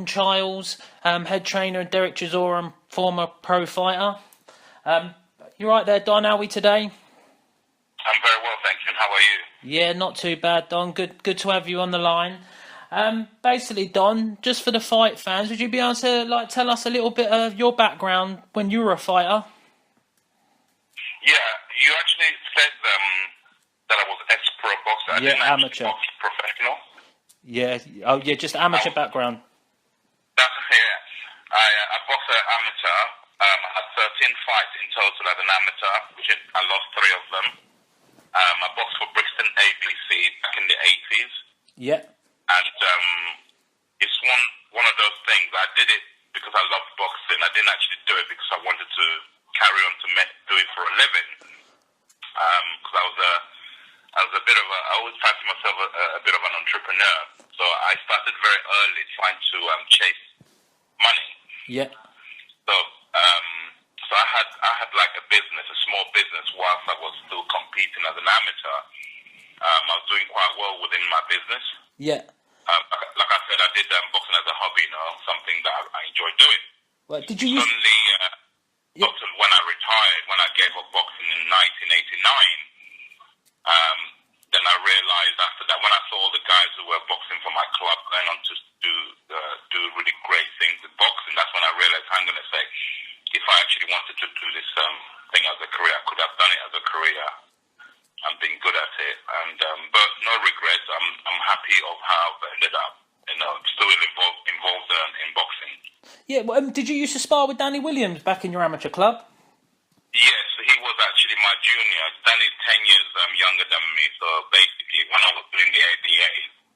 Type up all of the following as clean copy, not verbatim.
Childs, head trainer, and Derek Chisora, and former pro fighter. You right there, Don? How are we today? I'm very well, thank you. And how are you? Yeah, not too bad, Don. Good to have you on the line. Basically, Don, just for the fight fans, would you be able to tell us a little bit of your background when you were a fighter? Yeah, you actually said that I was ex-pro boxer. Yeah, amateur. Box professional. Yeah. Oh, yeah, just amateur background. I boxed amateur. I had 13 fights in total as an amateur, which I lost 3 of them. I boxed for Brixton ABC back in the 80s. Yeah. And it's one of those things. I did it because I loved boxing. I didn't actually do it because I wanted to carry on to do it for a living. Because I was a bit of I always fancy myself a bit of an entrepreneur. So I started very early trying to chase money. Yeah. So I had like a business, a small business, whilst I was still competing as an amateur. I was doing quite well within my business. Yeah. Like I said, I did boxing as a hobby, something that I enjoyed doing. Well, did you use... Only when I retired, when I gave up boxing in 1989, then I realized after that, when I saw the guys who were boxing for my club going on to do really great things in boxing, that's when I realized, I'm going to say, if I actually wanted to do this thing as a career, I could have done it as a career and been good at it. And but no regrets. I'm happy of how I ended up. Still involved in boxing. Yeah. Well, did you used to spar with Danny Williams back in your amateur club? Yes, he was actually my junior. Danny's 10 years younger than me. So basically, when I was doing the ABA,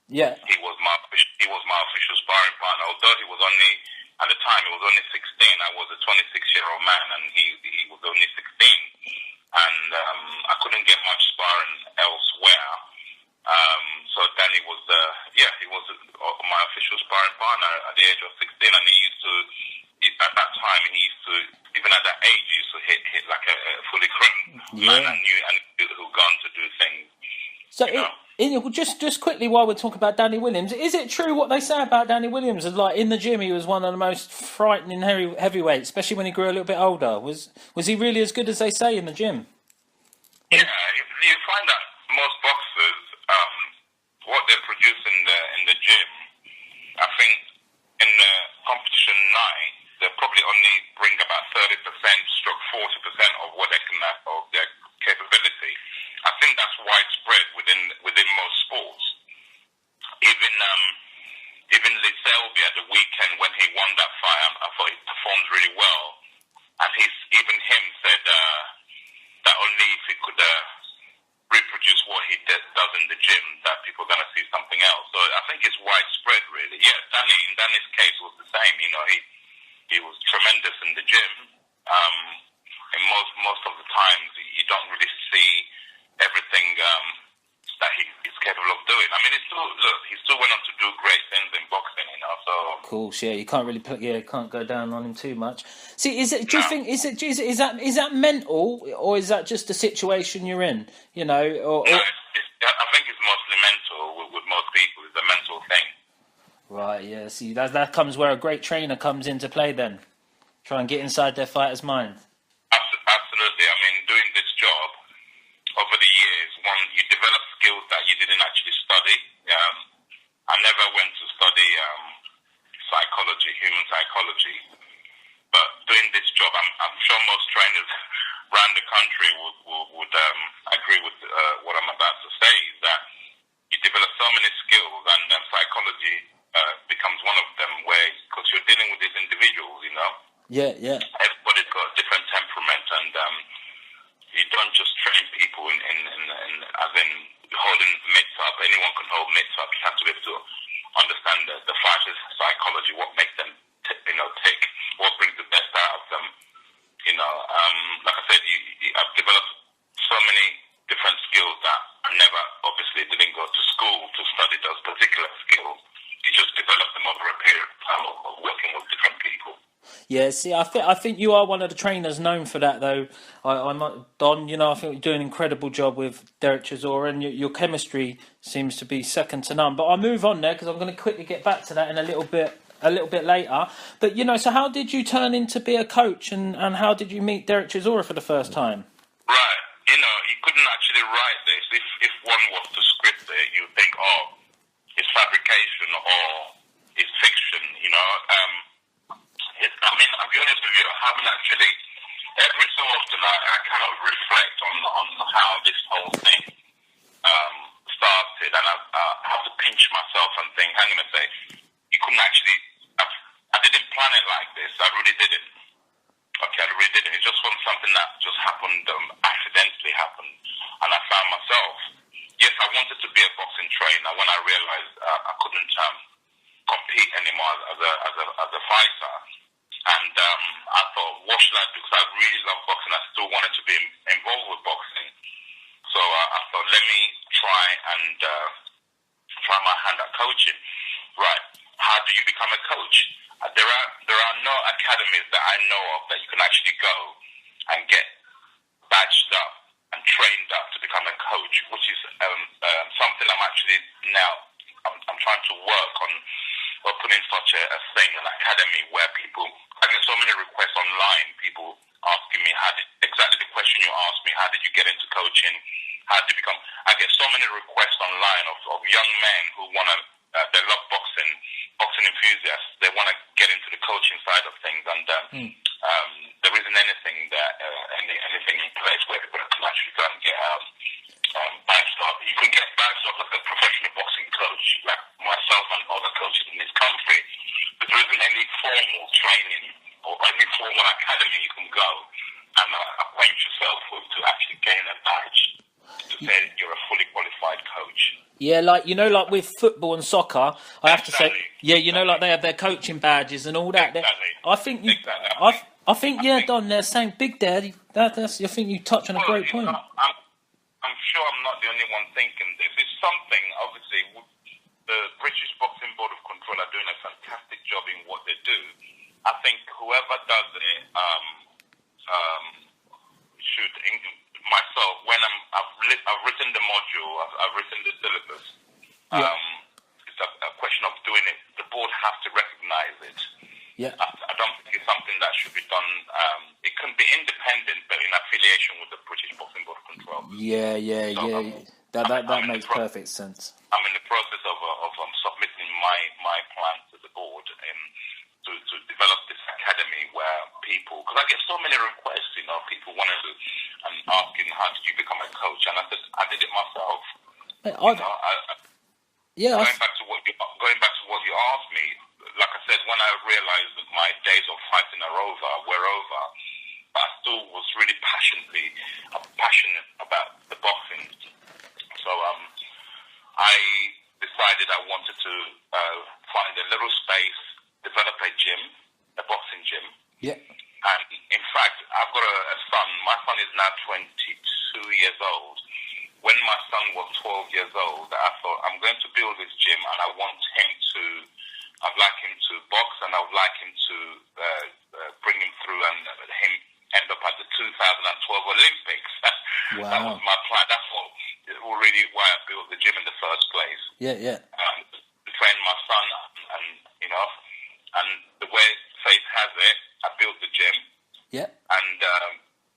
yeah, he was my official sparring partner. Although he was only, at the time, he was only 16. I was a 26-year-old man, and he was only 16. And I couldn't get much sparring elsewhere. So Danny was, he was my official sparring partner at the age of 16, and at that time, even at that age, he used to hit like a fully grown man and knew who gone to do things. So, just quickly, while we're talking about Danny Williams, is it true what they say about Danny Williams? Like in the gym, he was one of the most frightening heavyweights, especially when he grew a little bit older. Was he really as good as they say in the gym? Yeah, you find that most boxers, what they produce in the gym, I think in the competition night, they probably only bring about 30%, stroke 40% of what they can of their capability. I think that's widespread within most sports. Even Lee Selby at the weekend when he won that fight, I thought he performed really well, and even him said that only if he could reproduce what he does in the gym, that people are going to see something else. So I think it's widespread, really. Yeah, in Danny's case was the same. He was tremendous in the gym. And most of the times, you don't really see everything that he's capable of doing. I mean, he still went on to do great things in boxing, So of course, yeah, you can't really can't go down on him too much. See, is it? Do you think is that mental, or is that just the situation you're in? No, I think it's mostly mental. With most people, it's a mental thing. Right. Yeah. See, that comes where a great trainer comes into play. Then, try and get inside their fighter's mind. Absolutely. I mean, doing this job over the years, you develop skills that you didn't actually study. I never went to study psychology, human psychology, but doing this job, I'm sure most trainers around the country would agree with what I'm about to say, is that you develop so many skills, and psychology becomes one of them, because you're dealing with these individuals, Yeah. Everybody's got a different temperament, and you don't just train people in as in holding mitts up. Anyone can hold mitts up. You have to be able to understand the fighter's psychology, what makes them tick, what brings the best out of them. Like I said, I've developed so many different skills that I never, obviously, didn't go to school to study those particular skills. You just develop them over a period of time of working with different people. Yeah, see, I think you are one of the trainers known for that, though. I'm not, Don. I think you're doing an incredible job with Derek Chisora, and your chemistry seems to be second to none. But I'll move on there because I'm going to quickly get back to that in a little bit a little bit later. But, so how did you turn into be a coach and how did you meet Derek Chisora for the first time? Right. You couldn't actually write this. If one was to script it, you would think, oh, it's fabrication or it's fiction, I'll be honest with you, I haven't actually, every so often I kind of reflect on how this whole thing started, and I have to pinch myself and think, hang on a sec, you couldn't actually, I didn't plan it like this, I really didn't. Okay, I really didn't. It just wasn't something that just happened, accidentally happened, and I found myself. Yes, I wanted to be a boxing trainer when I realized I couldn't compete anymore as a fighter, and I thought, what should I do? Because I really love boxing. I still wanted to be involved with boxing, so I thought, let me try and try my hand at coaching. Right? How do you become a coach? There are no academies that I know of that you can actually go and get badged up and trained up to become a coach, which is something I'm actually now I'm trying to work on opening such a thing, an academy where I get so many requests online, people asking me exactly the question you asked me, how did you get into coaching, how did you become, I get so many requests online of young men who want to, they love boxing enthusiasts, they want to get into the coaching side of things, and there isn't anything in place where people can actually go and get badged up. You can get badged up like a professional boxing coach, like myself and other coaches in this country, but there isn't any formal training or any formal academy you can go and acquaint yourself with to actually gain a badge to say that you're a fully qualified coach. Yeah, like with football and soccer, I have to say, like they have their coaching badges and all that. Exactly. I think Don, they're saying Big Daddy. I think you touch on a great point. I'm sure I'm not the only one thinking this. It's something, obviously, the British Boxing Board of Control are doing a fantastic job in what they do. I think whoever does it should. Myself, when I've written the module, I've written the syllabus. It's a question of doing it. The board has to recognise it. Yeah. I don't think it's something that should be done. It can be independent, but in affiliation with the British Boxing Board of Control. Yeah. That makes perfect sense. I'm in the process of submitting my plan to the board to develop this academy where people, because I get so many requests, people wanted to and asking how did you become a coach, and I said I did it myself. Going back to what you asked me, like I said, when I realized that my days of fighting were over, but I still was really passionate about the boxing. So I decided I wanted to find a little space, develop a gym, a boxing gym. Yeah. And in fact, I've got a son. My son is now 22 years old. When my son was 12 years old, I thought, I'm going to build this gym and I'd like him to box, and I would like him to bring him through and him end up at the 2012 Olympics. Wow. That was my plan. That's really why I built the gym in the first place. Yeah. To train my son, and the way faith has it, I built the gym. Yeah. And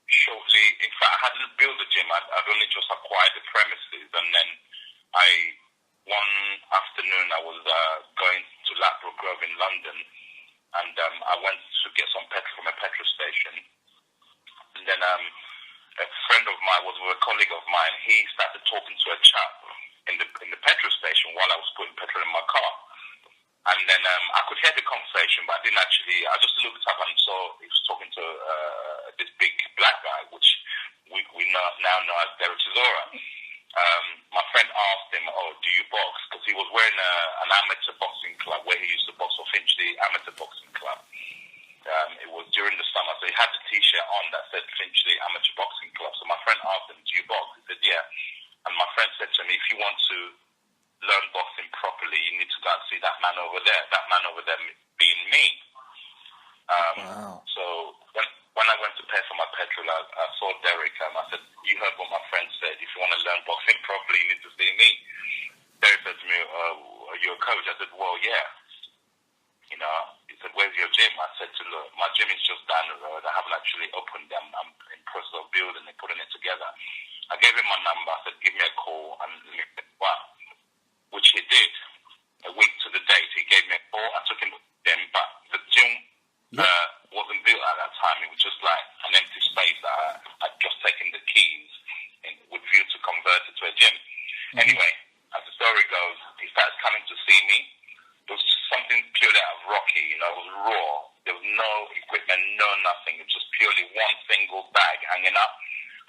shortly, in fact, I hadn't built the gym. I'd only just acquired the premises, and then one afternoon I was going to Ladbroke Grove in London, and I went to get some petrol from a petrol station, and then a friend of mine was with a colleague of mine. He started talking to a chap in the petrol station while I was putting petrol in my car. And then I could hear the conversation, but I didn't actually. I just looked up and saw he was talking to this big black guy, which we now know as Derek Chisora. My friend asked him, "Oh, do you box?" Because he was wearing an amateur boxing club where he used to box for Finchley Amateur Boxing Club. It was during the summer, so he had the T-shirt on that said Finchley Amateur Boxing Club. So my friend asked him, "Do you box?" He said, "Yeah." And my friend said to me, "If you want to learn boxing properly, you need to go and see that man over there. That man over there being me." Wow. So when I went to pay for my petrol, I saw Derek, and I said, "You heard what my friend said. If you want to learn boxing properly, you need to see me." Derek said to me, "Are you a coach?" I said, "Well, yeah." my gym is just down the road. I haven't actually opened them. I'm in process of building and putting it together. I gave him my number. I said, give me a call. And which he did. A week to the date, he gave me a call. I took him to the gym, but the gym wasn't built at that time. It was just like an empty space that I'd just taken the keys with view to convert it to a gym. Mm-hmm. Anyway, as the story goes, he started coming to see me. It was something purely out of Rocky, it was raw. There was no equipment, no nothing. It was just purely one single bag hanging up.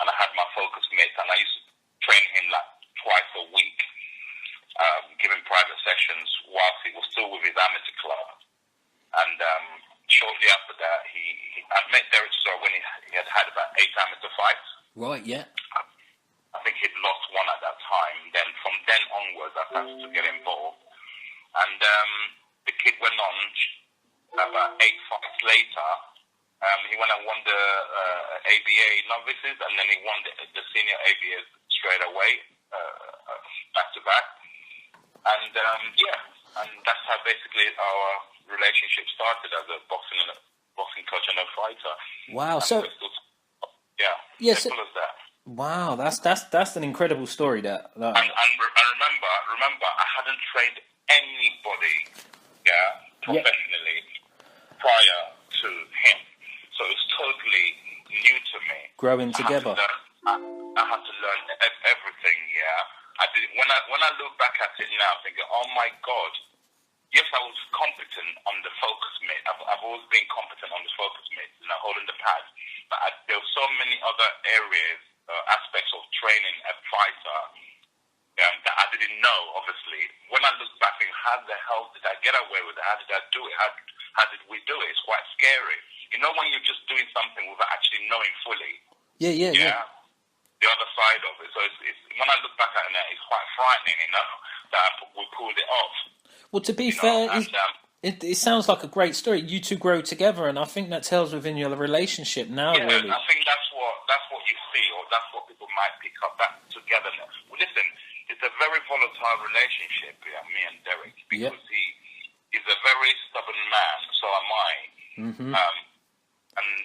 And I had my focus mates, and I used to train him like twice a week, giving private sessions whilst he was still with his amateur club. And shortly after that, I met Derek Chisora when he had had about 8 amateur fights. Right, yeah. I think he'd lost one at that time. Then from then onwards, I started to get involved. And the kid went on about 8 fights later. He went and won the ABA novices, and then he won the senior ABAs straight away, back to back. And and that's how basically our relationship started as a boxing coach and a fighter. Wow! And so simple as that. Wow, that's an incredible story. That and remember, I hadn't trained anybody, professionally prior to him, so it was totally new to me. Growing together. I had to learn everything. I did. When I look back at it now, thinking, oh my God, yes, I was competent on the focus mitt. I've always been competent on the focus mitt, holding the pads. But there were so many other areas, aspects of training a fighter that I didn't know. Obviously, when I look back, thinking, how the hell did I get away with it? How did I do it? How did we do it? It's quite scary. When you're just doing something without actually knowing fully. Yeah. The other side of it. So it's when I look back at it now, it's quite frightening, that we pulled it off. Well, to be fair, it sounds like a great story. You two grow together, and I think that tells within your relationship now. Yeah, really. I think that's what you see, or that's what people might pick up. That togetherness. Well, listen, it's a very volatile relationship, me and Derek, because he's a very stubborn man. So am I. Mm-hmm. And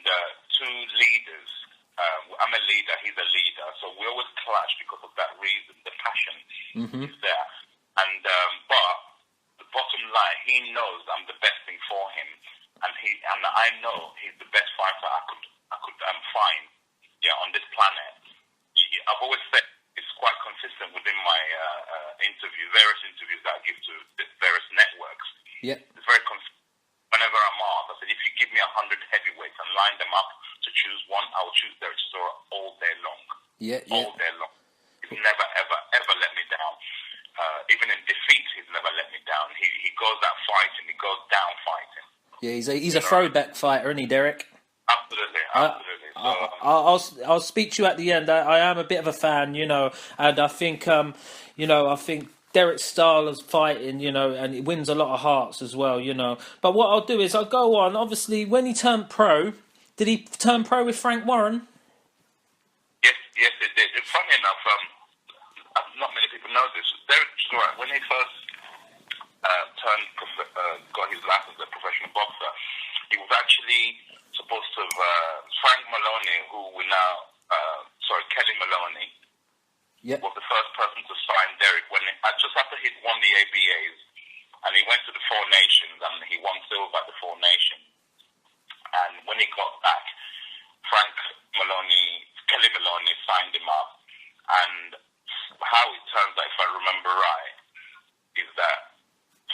two leaders. I'm a leader, he's a leader, so we always clash because of that reason. The passion is there, and but the bottom line, he knows I'm the best thing for him, and I know he's the best fighter I could find, on this planet. I've always said it's quite consistent within my various interviews that I give to the various networks. Yeah, it's very consistent. Whenever I'm asked, I said, if you give me 100 heavyweights and line them up to choose one, I will choose Derek Chisora all day long. All day long. He's never, ever, ever let me down. Even in defeat, he's never let me down. He goes out fighting. He goes down fighting. Yeah, he's a throwback fighter, isn't he, Derek? Absolutely. I'll speak to you at the end. I am a bit of a fan, and I think, I think Derek's style of fighting, and it wins a lot of hearts as well, But what I'll do is I'll go on. Obviously, when he turned pro, did he turn pro with Frank Warren? Yes, it did. Funny enough, not many people know this. Derek Chisora, when he first got his license as a professional boxer, he was actually supposed to have Frank Maloney, Kelly Maloney. Yep. Was the first person to sign Derek just after he'd won the ABAs, and he went to the Four Nations and he won silver at the Four Nations. And when he got back, Kelly Maloney signed him up. And how it turns out, if I remember right, is that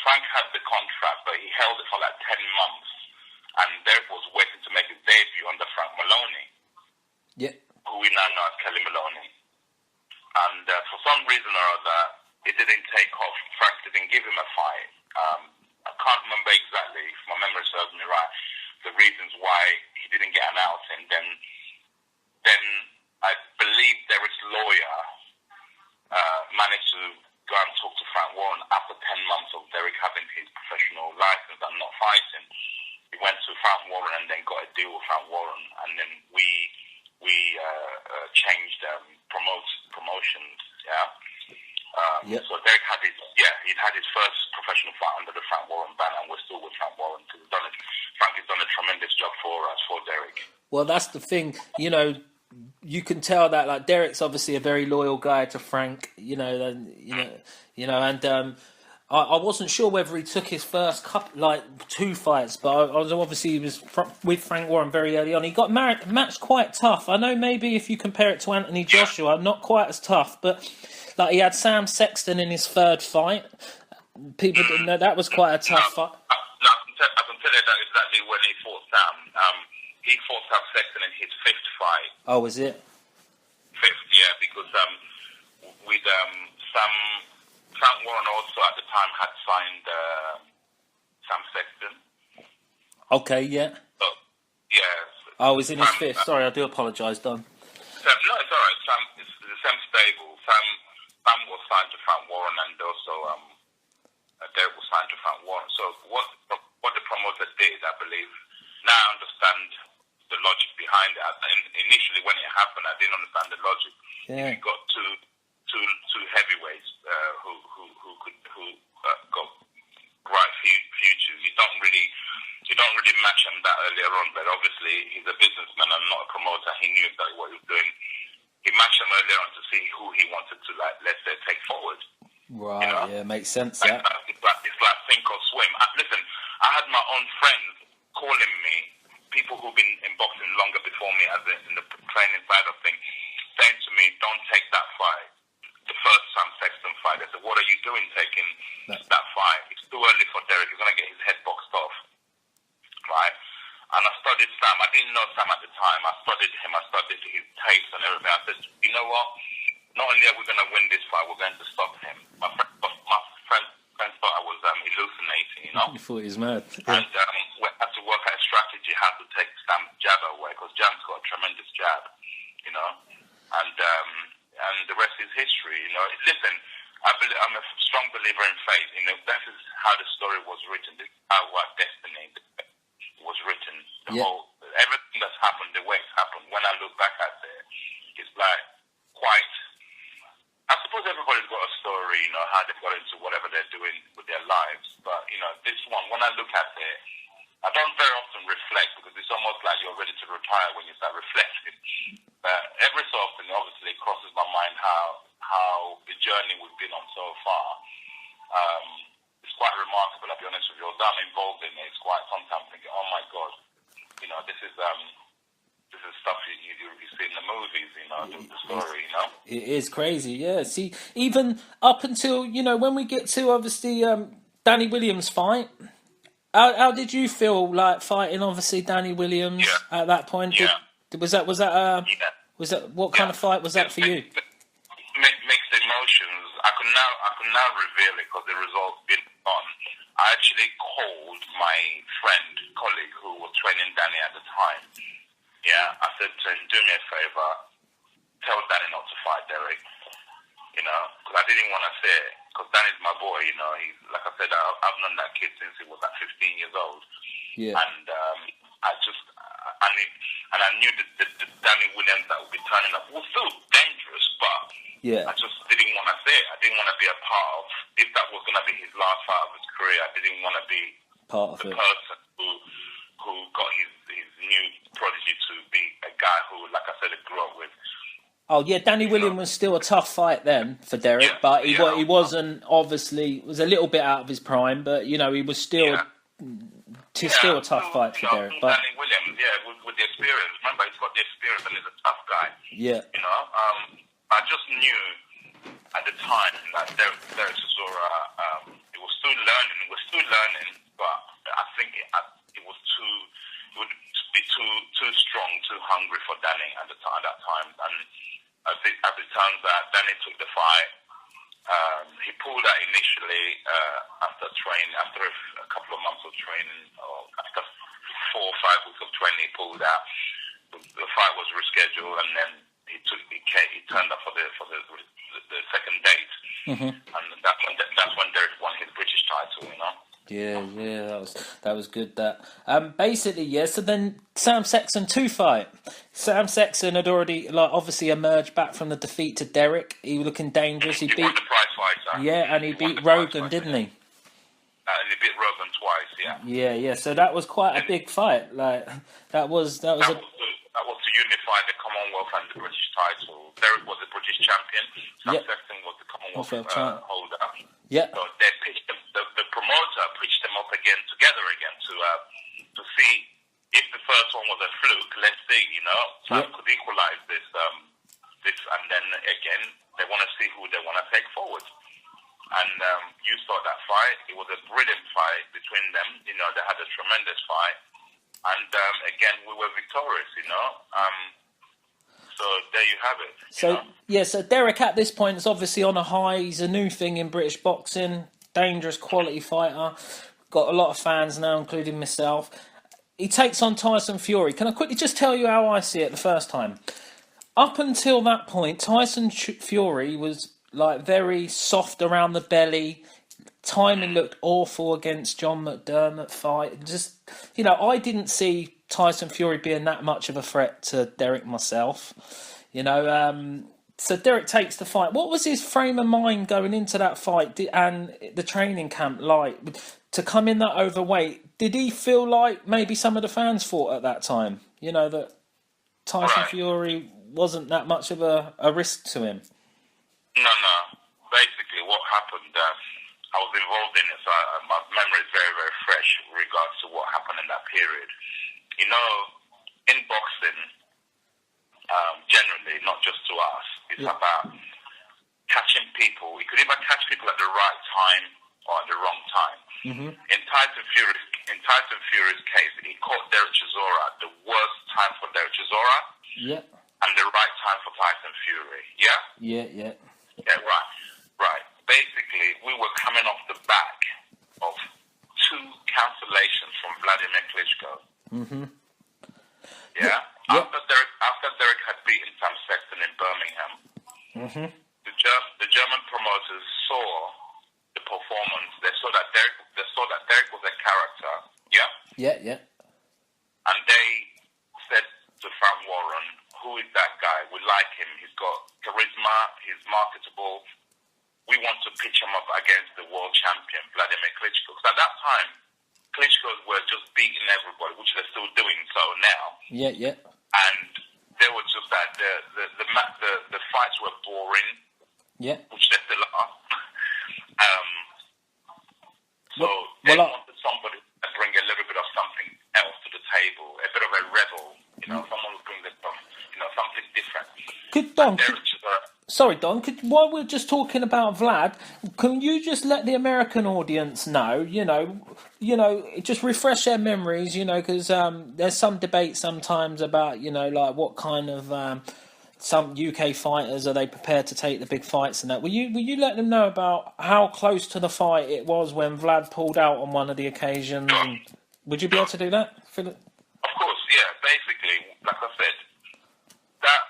Frank had the contract, but he held it for like 10 months, and Derek was waiting to make his debut under Frank Maloney, who we now know as Kelly Maloney. And for some reason or other, it didn't take off. Frank didn't give him a fight. I can't remember exactly, if my memory serves me right, the reasons why he didn't get an outing. Then I believe Derek's lawyer managed to go and talk to Frank Warren after 10 months of Derek having his professional license and not fighting. He went to Frank Warren and then got a deal with Frank Warren, and then we changed promotions. So Derek had he'd had his first professional fight under the Frank Warren banner, and we're still with Frank Warren because Frank has done a tremendous job Well, that's the thing. You can tell that like Derek's obviously a very loyal guy to Frank. And I wasn't sure whether he took his first two fights, but I was obviously he was with Frank Warren very early on. He got matched quite tough. I know maybe if you compare it to Anthony Joshua, not quite as tough, but like he had Sam Sexton in his third fight. People didn't know that was quite a tough fight. I can tell you that exactly when he fought Sam. He fought Sam Sexton in his fifth fight. Oh, was it? Fifth, yeah, because with Frank Warren also at the time had signed Sam Sexton. Okay, yeah. So, yes. Oh, he's in his fifth. Sorry, I do apologise, Don. No, it's all right. Sam, it's the same stable. Sam was signed to Frank Warren, and also Derek was signed to Frank Warren. So what the promoter did, I believe, now I understand the logic behind it. Initially, when it happened, I didn't understand the logic. Yeah. You got two heavyweights who got bright futures. You don't really match him that earlier on. But obviously, he's a businessman and not a promoter. He knew exactly what he was doing. He matched him earlier on to see who he wanted to, let's say, take forward. Right. Yeah, makes sense. It's like sink or swim. Listen, I had my own friends calling me, people who've been in boxing longer before me, as in the training side of things, saying to me, "Don't take that fight." The first Sam Sexton fight. I said, "What are you doing taking that fight? It's too early for Derek. He's going to get his head boxed off." Right? And I studied Sam. I didn't know Sam at the time. I studied him. I studied his tapes and everything. I said, "You know what? Not only are we going to win this fight, we're going to stop him." My friends thought I was hallucinating, You thought he was mad. Yeah. And we had to work out a strategy how to take Sam's jab away, because Jam's got a tremendous jab, and the rest is history. Listen, I'm a strong believer in fate. That is how the story was written. This is how our destiny was written. Everything that's happened, the way it's happened. When I look back at it, it's like quite. I suppose everybody's got a story, how they got into whatever they're doing with their lives. But, this one, when I look at it, I don't very often reflect, because it's almost like you're ready to retire when you start reflecting. But every so often, obviously, it crosses my mind how the journey we've been on so far. It's quite remarkable, I'll be honest with you. Although I'm involved in it, it's quite sometimes thinking, oh my God, this is stuff you see in the movies, the story, It is crazy, yeah. See, even up until, when we get to, obviously, Danny Williams' fight, how did you feel like fighting, obviously, Danny Williams at that point? Yeah. What kind of fight was that for you? Mixed emotions. I can now reveal it because the result's been on. I actually called my colleague who was training Danny at the time. Yeah, I said to him, "Do me a favor, tell Danny not to fight Derek." Because I didn't want to say it, because Danny's my boy. He's, like I said, I've known that kid since he was like 15 years old. Yeah. And I knew that the Danny Williams that would be turning up was still dangerous, but I just didn't want to say it. I didn't want to be a part of. If that was going to be his last fight of his career, I didn't want to be part of the person who got his new prodigy to be a guy who, like I said, I grew up with. Oh yeah, Danny Williams was still a tough fight then for Derek, but he wasn't, obviously, was a little bit out of his prime, but he was still still a tough fight for Derek. But Danny Williams, with the experience. Remember, he's got the experience and he's a tough guy. Yeah. I just knew at the time that Derek Chisora, he was still learning. We're still learning, but I think it would be too strong, too hungry for Danny at that time. And as it turns out, Danny took the fight. He pulled out initially after a couple of months of training, or after 4 or 5 weeks of training, he pulled out. The fight was rescheduled, and then he turned up for the second date, and that's when Derek won his British title. Yeah, that was good. Basically, so then Sam Sexton 2 fight. Sam Sexton had already obviously emerged back from the defeat to Derek. He was looking dangerous. He beat won the prize fighter. Yeah, and he beat Rogan, didn't he? And he beat Rogan twice. Yeah. So that was quite a big fight. That was good. unify the Commonwealth and the British title. Derek was the British champion. Sam Sexton was the Commonwealth holder. Yeah. So they pitched them, the promoter pitched them up together again to see if the first one was a fluke. Let's see, Sam could equalize this, and then again they want to see who they want to take forward. And you saw that fight. It was a brilliant fight between them. They had a tremendous fight. And again, we were victorious, So there you have it. So Derek at this point is obviously on a high. He's a new thing in British boxing. Dangerous quality fighter. Got a lot of fans now, including myself. He takes on Tyson Fury. Can I quickly just tell you how I see it the first time? Up until that point, Tyson Fury was like very soft around the belly. Timing looked awful against John McDermott fight. Just, I didn't see Tyson Fury being that much of a threat to Derek myself. So Derek takes the fight. What was his frame of mind going into that fight and the training camp like? To come in that overweight, did he feel like maybe some of the fans thought at that time, that Tyson Fury wasn't that much of a risk to him? No. Basically, what happened, I was involved in it, so my memory is very, very fresh in regards to what happened in that period. In boxing, generally, not just to us, it's about catching people. You could either catch people at the right time or at the wrong time. Mm-hmm. In Tyson Fury's case, he caught Derek Chisora at the worst time for Derek Chisora and the right time for Tyson Fury. Yeah? Yeah, right. Basically, we were coming off the back of 2 cancellations from Vladimir Klitschko. Mm-hmm. Yeah? After Derek had beaten Sam Sexton in Birmingham, the German promoters saw the performance. They saw that Derek was a character. Yeah? Yeah. And they said to Frank Warren, who is that guy? We like him. He's got charisma. He's marketable. We want to pitch him up against the world champion, Vladimir Klitschko. Because at that time, Klitschko's were just beating everybody, which they're still doing so now. Yeah. And they were just that the fights were boring. Yeah. Which they still are. They wanted somebody to bring a little bit of something else to the table, a bit of a rebel. Someone who brings something different. Sorry, Don. While we're just talking about Vlad, can you just let the American audience know? Just refresh their memories. Because there's some debate sometimes about like what kind of some UK fighters are they prepared to take the big fights and that. Will you let them know about how close to the fight it was when Vlad pulled out on one of the occasions? And would you be able to do that? Of course, yeah. Basically, like I said, that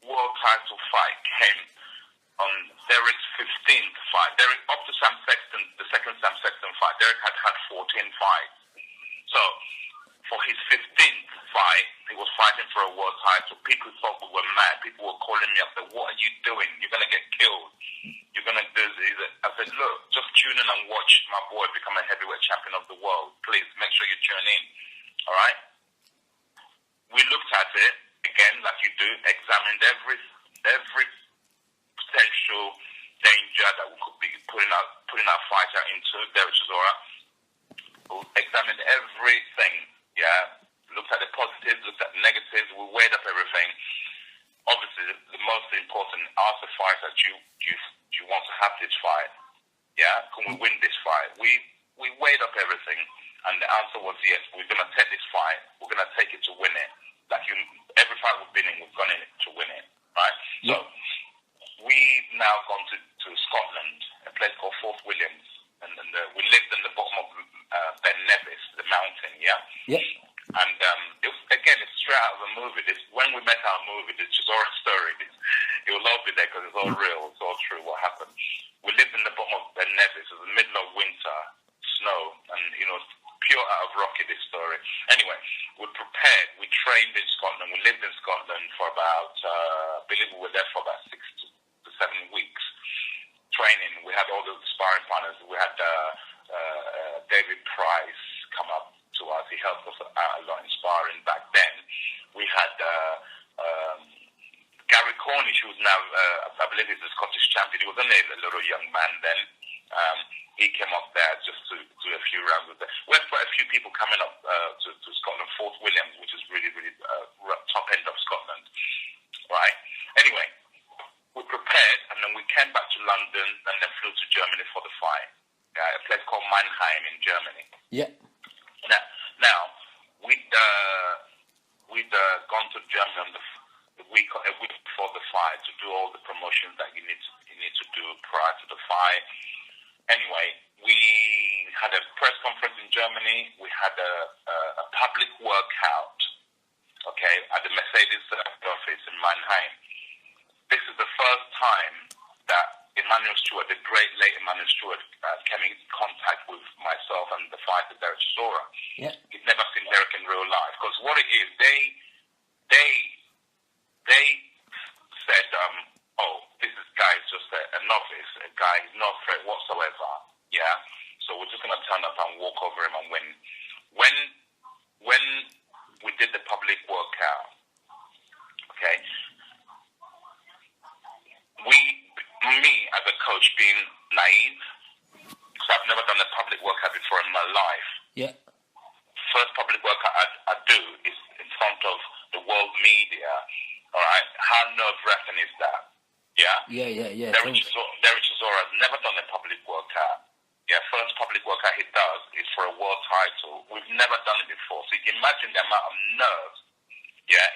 world title fight came on Derek's 15th fight. Derek, up to Sam Sexton, the second Sam Sexton fight, Derek had 14 fights. So, for his 15th fight, he was fighting for a world title. People thought we were mad. People were calling me up, saying, what are you doing? You're going to get killed. You're going to do this. I said, look, just tune in and watch my boy become a heavyweight champion of the world. Please, make sure you tune in. All right? We looked at it, again, like you do, examined every potential danger that we could be putting our fighter into, Derek Chisora. We examined everything, looked at the positives, looked at the negatives, we weighed up everything. Obviously, the most important, ask the fighter, do you want to have this fight? Yeah? Can we win this fight? We weighed up everything, and the answer was yes, we're going to take this fight, we're going to take it to win it. Every fight we've been in, we've gone in to win it, right? Yep. So, we've now gone to Scotland, a place called Fort Williams, and we lived in the bottom of Ben Nevis, the mountain, yeah? Yep. And it's straight out of a movie. When we met our movie, the Chisora story, you'll love it there because it's all real, it's all true what happened. We lived in the bottom of Ben Nevis, it was the middle of winter, snow, and pure out of rocket, this story. Anyway, we prepared, we trained in Scotland, we lived in Scotland for about, I believe we were there for about 6 to 7 weeks. Training, we had all the sparring partners, we had David Price come up to us, he helped us out a lot in sparring back then. We had wanted. He was only a little young man then. He came up there just to do a few rounds with them. We had quite a few people coming up to Scotland. Fort Williams, which is really, really top end of Scotland, right? Anyway, we prepared, and then we came back to London, and then flew to Germany for the fight. A place called Mannheim in Germany. Yeah. Now we'd gone to Germany on a week before the fight to do all the promotions that you need to do prior to the fight. Anyway, we had a press conference in Germany. We had a public workout, okay, at the Mercedes office in Mannheim. This is the first time that Emmanuel Stewart, the great late Emmanuel Stewart, came in contact with myself and the fighter Derek Chisora. Yeah. He'd never seen Derek in real life, because what it is, they said, this guy is just a novice, a guy, he's no threat whatsoever. Yeah. So we're just gonna turn up and walk over him and win. When we did the public workout, okay, me as a coach being naive, because I've never done a public workout before in my life. Yeah. First public workout I do is in front of the world media. All right, how nerve-wracking is that? Yeah. Yeah. Derek Chisora has never done a public workout. Yeah, first public workout he does is for a world title. We've never done it before, so you can imagine the amount of nerves,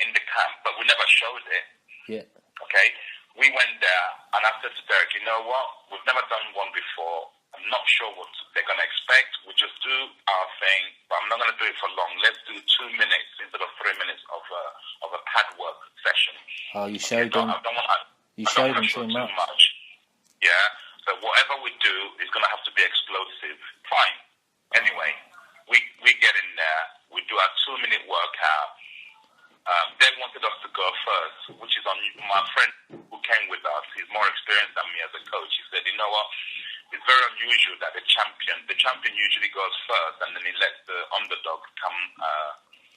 in the camp. But we never showed it. Yeah. Okay. We went there, and I said to Derek, you know what? We've never done one before. I'm not sure what they're going to expect. We just do our thing, but I'm not going to do it for long. Let's do 2 minutes instead of 3 minutes of a pad work session. Oh, you showed them. You showed them too much. Yeah. So whatever we do is going to have to be explosive. Fine. Anyway, we get in there. We do our 2-minute workout. They wanted us to go first, which is on my friend who came with us. He's more experienced than me as a coach. He said, you know what? It's very unusual that the champion usually goes first, and then he lets the underdog come,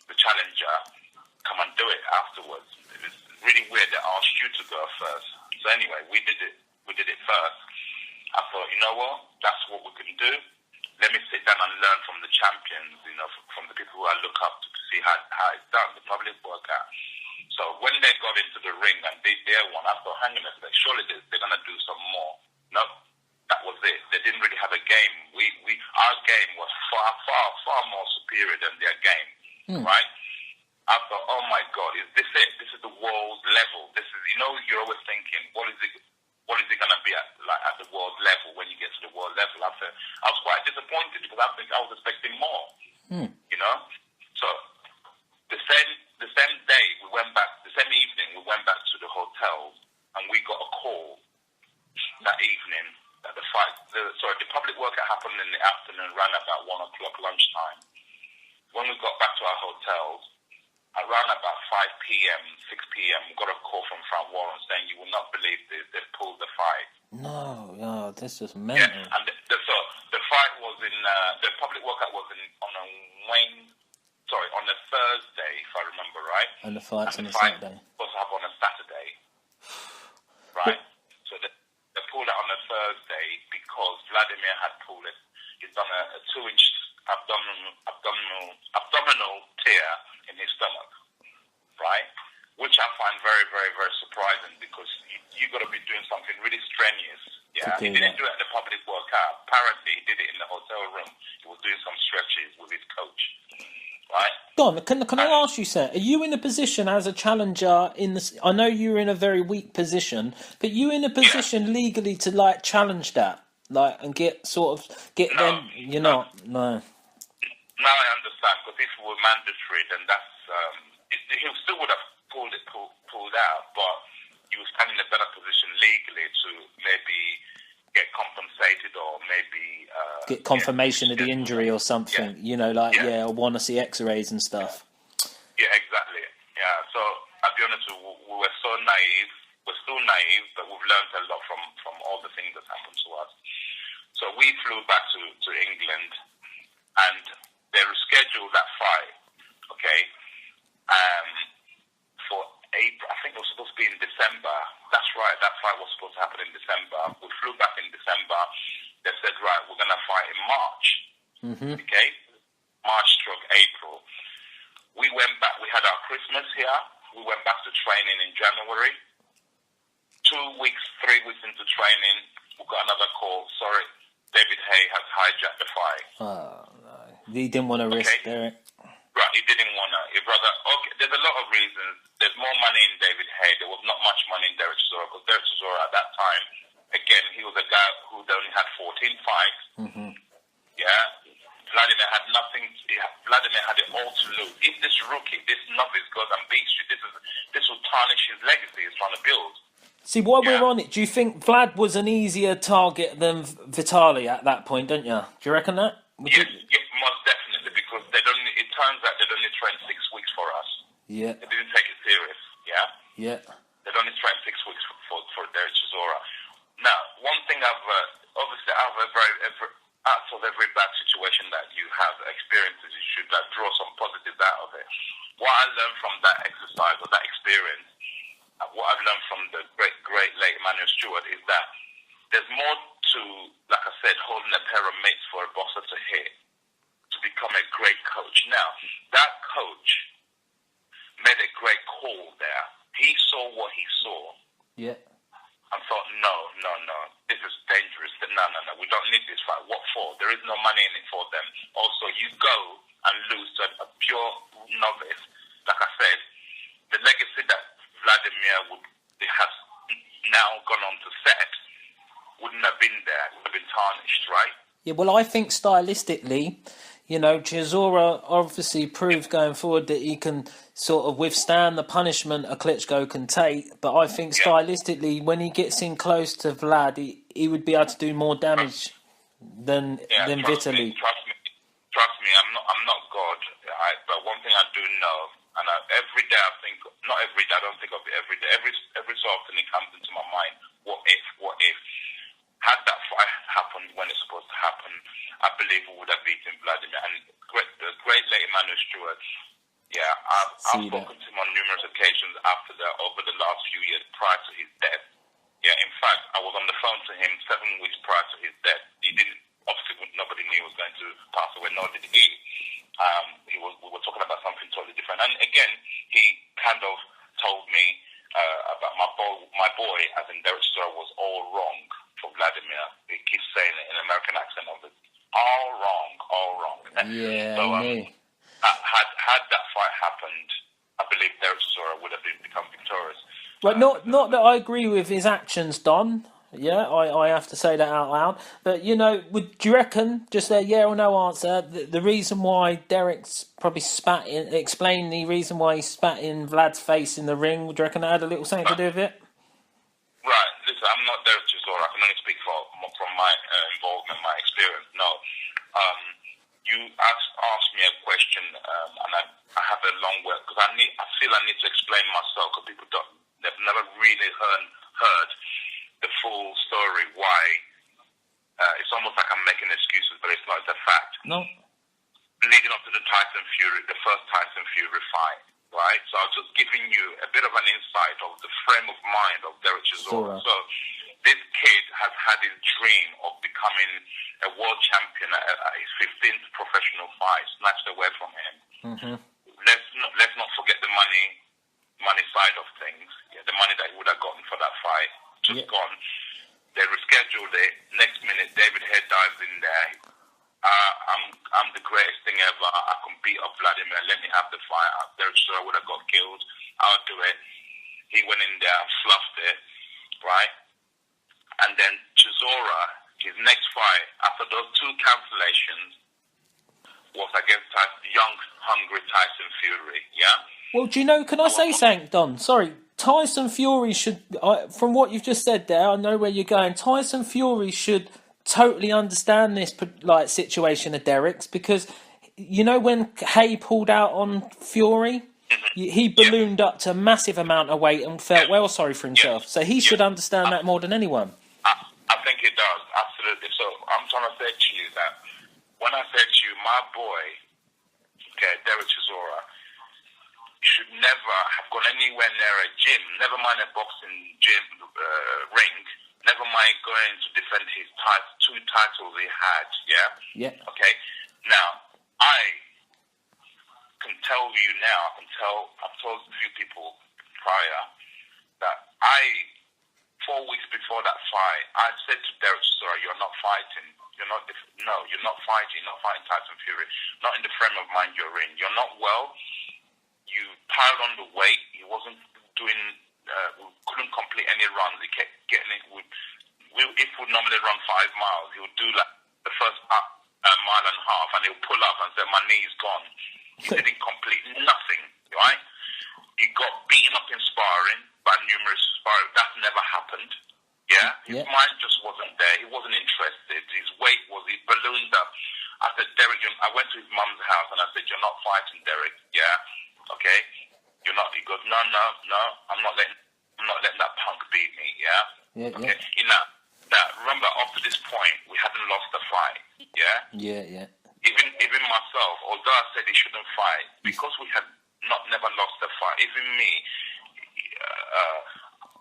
the challenger, come and do it afterwards. It's really weird they asked you to go first. So anyway, we did it first. I thought, you know what? That's what we can do. Let me sit down and learn from the champions, from the people who I look up to see how it's done, the public workout. So when they got into the ring and did their one, I thought, hang on a second, surely they're going to do some more. No, that was it. They didn't really have a game. Our game was far more superior than their game, right? I thought, oh my God, is this it? This is the world level. This is, you're always thinking, what is it going to be at the world level when you get to the world level? I was quite disappointed because I was expecting more, So the same day the same evening we went back to the hotel, and we got a call that evening that the public workout happened in the afternoon, ran about 1 o'clock lunchtime. When we got back to our hotels, around about 5 p.m., 6 p.m., we got a call from Frank Warren saying, you will not believe this, they've pulled the fight. No, this is mental. Yeah, and so the fight was the public workout was on a Thursday, if I remember right. And the fight's on a Was Saturday. supposed to happen on a Saturday. Right? So they pulled it on a Thursday because Vladimir had pulled it. He's done a 2-inch abdominal tear in his stomach, right? Which I find very, very, very surprising because you got to be doing something really strenuous. Yeah, he didn't do it at the public workout. Apparently, he did it in the hotel room. He was doing some stretches with his coach, right? Don, can I ask you, sir? Are you in a position as a challenger I know you're in a very weak position, but you in a position legally to challenge that, and get them? You're not. No. Now I understand, because if it were mandatory, then that's he still would have pulled out, but he was kind of in a better position legally to maybe get compensated or maybe get confirmation of the injury or something. I want to see X-rays and stuff. Yeah, exactly. Yeah, so I'll be honest, we were so naive. We're still naive, but we've learned a lot from all the things that happened to us. So we flew back to England, and they rescheduled that fight, okay, for April. I think it was supposed to be in December. That's right. That fight was supposed to happen in December. We flew back in December. They said, right, we're going to fight in March. Okay? March/April. We went back. We had our Christmas here. We went back to training in January. 2 weeks, 3 weeks into training, we got another call. Sorry, David Haye has hijacked the fight. Oh, no. He didn't want to risk Derek. Right, he didn't want to. Okay, there's a lot of reasons. There's more money in David Haye. There was not much money in Derek Chisora, because Derek Chisora at that time, again, he was a guy who only had 14 fights. Yeah. Vladimir had nothing. Vladimir had it all to lose. If this rookie, this novice goes and beats you, this will tarnish his legacy he's trying to build. See, while we're on it, do you think Vlad was an easier target than Vitali at that point, don't you? Do you reckon that? Yes, most definitely, because it turns out they'd only trained 6 weeks for us. Yeah. They didn't take it serious, yeah? Yeah. They'd only trained 6 weeks for Derek Chisora. Now, one thing obviously, out of every bad situation that you have experiences, you should draw some positives out of it. What I learned from that exercise or that experience, what I've learned from the great late Emmanuel Stewart, is that there's more to, like I said, holding a pair of mates for a boxer to hit to become a great coach. Now, that coach made a great call there. He saw what he saw. Yeah. And thought, no, this is dangerous. No, we don't need this fight. What for? There is no money in it for them. Also, you go and lose to a pure novice. Like I said, the legacy that Vladimir has now gone on to set wouldn't have been there. It would have been tarnished, right? Yeah, well, I think stylistically, Chisora obviously proved going forward that he can sort of withstand the punishment a Klitschko can take. But I think stylistically, when he gets in close to Vlad, he would be able to do more damage than Vitali. Trust me, I'm not God, right? But one thing I do know, and every day I think, not every day, I don't think of it every day. Every so often it comes into my mind. What if? Had that fight happened when it's supposed to happen, I believe we would have beaten Vladimir. And the great late Emmanuel Stewart, yeah, I've spoken to him on numerous occasions over the last few years prior to his death. Yeah, in fact, I was on the phone to him 7 weeks prior to his death. He didn't, obviously, nobody knew he was going to pass away, nor did he. We were talking about something totally different. And again, he kind of told me about my boy, as in Derek Chisora, was all wrong for Vladimir. He keeps saying it in an American accent of it. All wrong. Yeah, so, had that fight happened, I believe Derek Chisora would have become victorious. But not that I agree with his actions, Don. Yeah, I have to say that out loud. But, do you reckon, just a yeah or no answer, the reason why Derek's probably explain the reason why he spat in Vlad's face in the ring, would you reckon that had a little something to do with it? Right, listen, I'm not Derek Chisora. I can only speak from my involvement, my experience. No. You asked me a question, and I have a long word, because I feel I need to explain myself, because people they've never really heard the full story why. It's almost like I'm making excuses, but it's not. It's a fact. No. Leading up to the first Tyson Fury fight, right? So I was just giving you a bit of an insight of the frame of mind of Derek Chisora. So this kid has had his dream of becoming a world champion at his 15th professional fight snatched away from him. Let's not forget the money side of things. Yeah, the money that he would have gotten for that fight just gone. They rescheduled it. Next minute, David Haye dives in there. I'm the greatest thing ever. I can beat up Vladimir. Let me have the fight. Derek Chisora would have got killed. I'll do it. He went in there and fluffed it, right? And then Chisora, his next fight, after those 2 cancellations, was against young, hungry Tyson Fury, yeah? Well, do you know, can I say something, Don? Sorry, Tyson Fury should, from what you've just said there, I know where you're going. Tyson Fury should totally understand this situation of Derek's, because, when Haye pulled out on Fury, he ballooned up to a massive amount of weight and felt well sorry for himself. So he should understand that more than anyone. I think he does, absolutely. So I'm trying to say to you that when I said to you, my boy, Derek Chisora, should never have gone anywhere near a gym, never mind a boxing gym ring, never mind going to defend his two titles he had, yeah? Yeah. Okay? Now, I can tell you now, I've told a few people prior that 4 weeks before that fight, I said to Derek Chisora, you're not fighting. You're not fighting. You're not fighting Tyson Fury. Not in the frame of mind you're in. You're not well. You piled on the weight. He wasn't doing, couldn't complete any runs. He kept getting it. If we normally run 5 miles, he would do like the first mile and a half, and he'll pull up and say, my knee's gone. He didn't complete nothing, right? He got beaten up in sparring by numerous sparring. That never happened. Yeah? His mind just wasn't there. He wasn't interested. His weight he ballooned up. I said, Derek, I went to his mum's house and I said, you're not fighting, Derek. Yeah? Okay? You're not. He goes, no, I'm not letting that punk beat me. Yeah? Okay? Now, remember, up to this point, we hadn't lost the fight. Yeah? Yeah. Even myself, although I said he shouldn't fight, because we had never lost the fight, even me,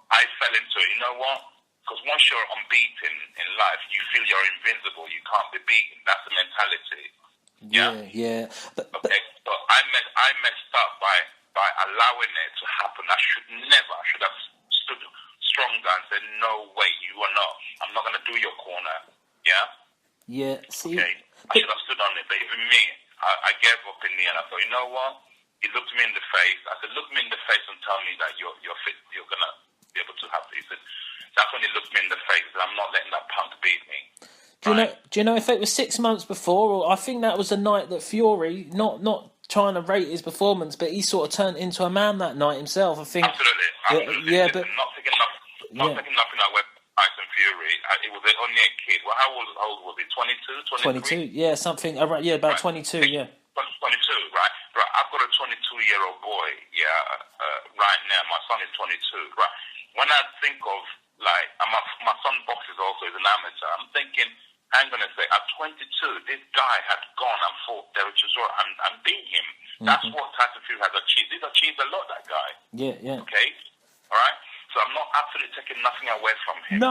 I fell into it. You know what? Because once you're unbeaten in life, you feel you're invincible. You can't be beaten. That's the mentality. Yeah. But okay. So I messed up by allowing it to happen. I should have stood stronger and said, no way, you are not. I'm not going to do your corner. Yeah. Yeah. See. Okay. I should have stood on it, but even me, I gave up in the end. I thought, you know what? He looked me in the face. I said, look me in the face and tell me that you're fit. You're gonna be able to have it. He said, that's when he looked me in the face. I'm not letting that punk beat me. Do you know if it was 6 months before, or I think that was the night that Fury, not trying to rate his performance, but he sort of turned into a man that night himself. I think. Absolutely. Yeah, but not taking nothing away from Tyson Fury. It was only a kid. Well, how old was he? 22, 23? 22. Yeah, something. Yeah, about 22. Yeah. 22, right? I've got a 22-year-old boy. Yeah, right now my son is 22. Right. When I think of my son boxes also is an amateur. I'm thinking, hang on a sec. At 22, this guy had gone and fought David Chisora and beat him. That's what Tyson Fury has achieved. He's achieved a lot. That guy. Yeah. Okay. All right. So I'm not absolutely taking nothing away from him. He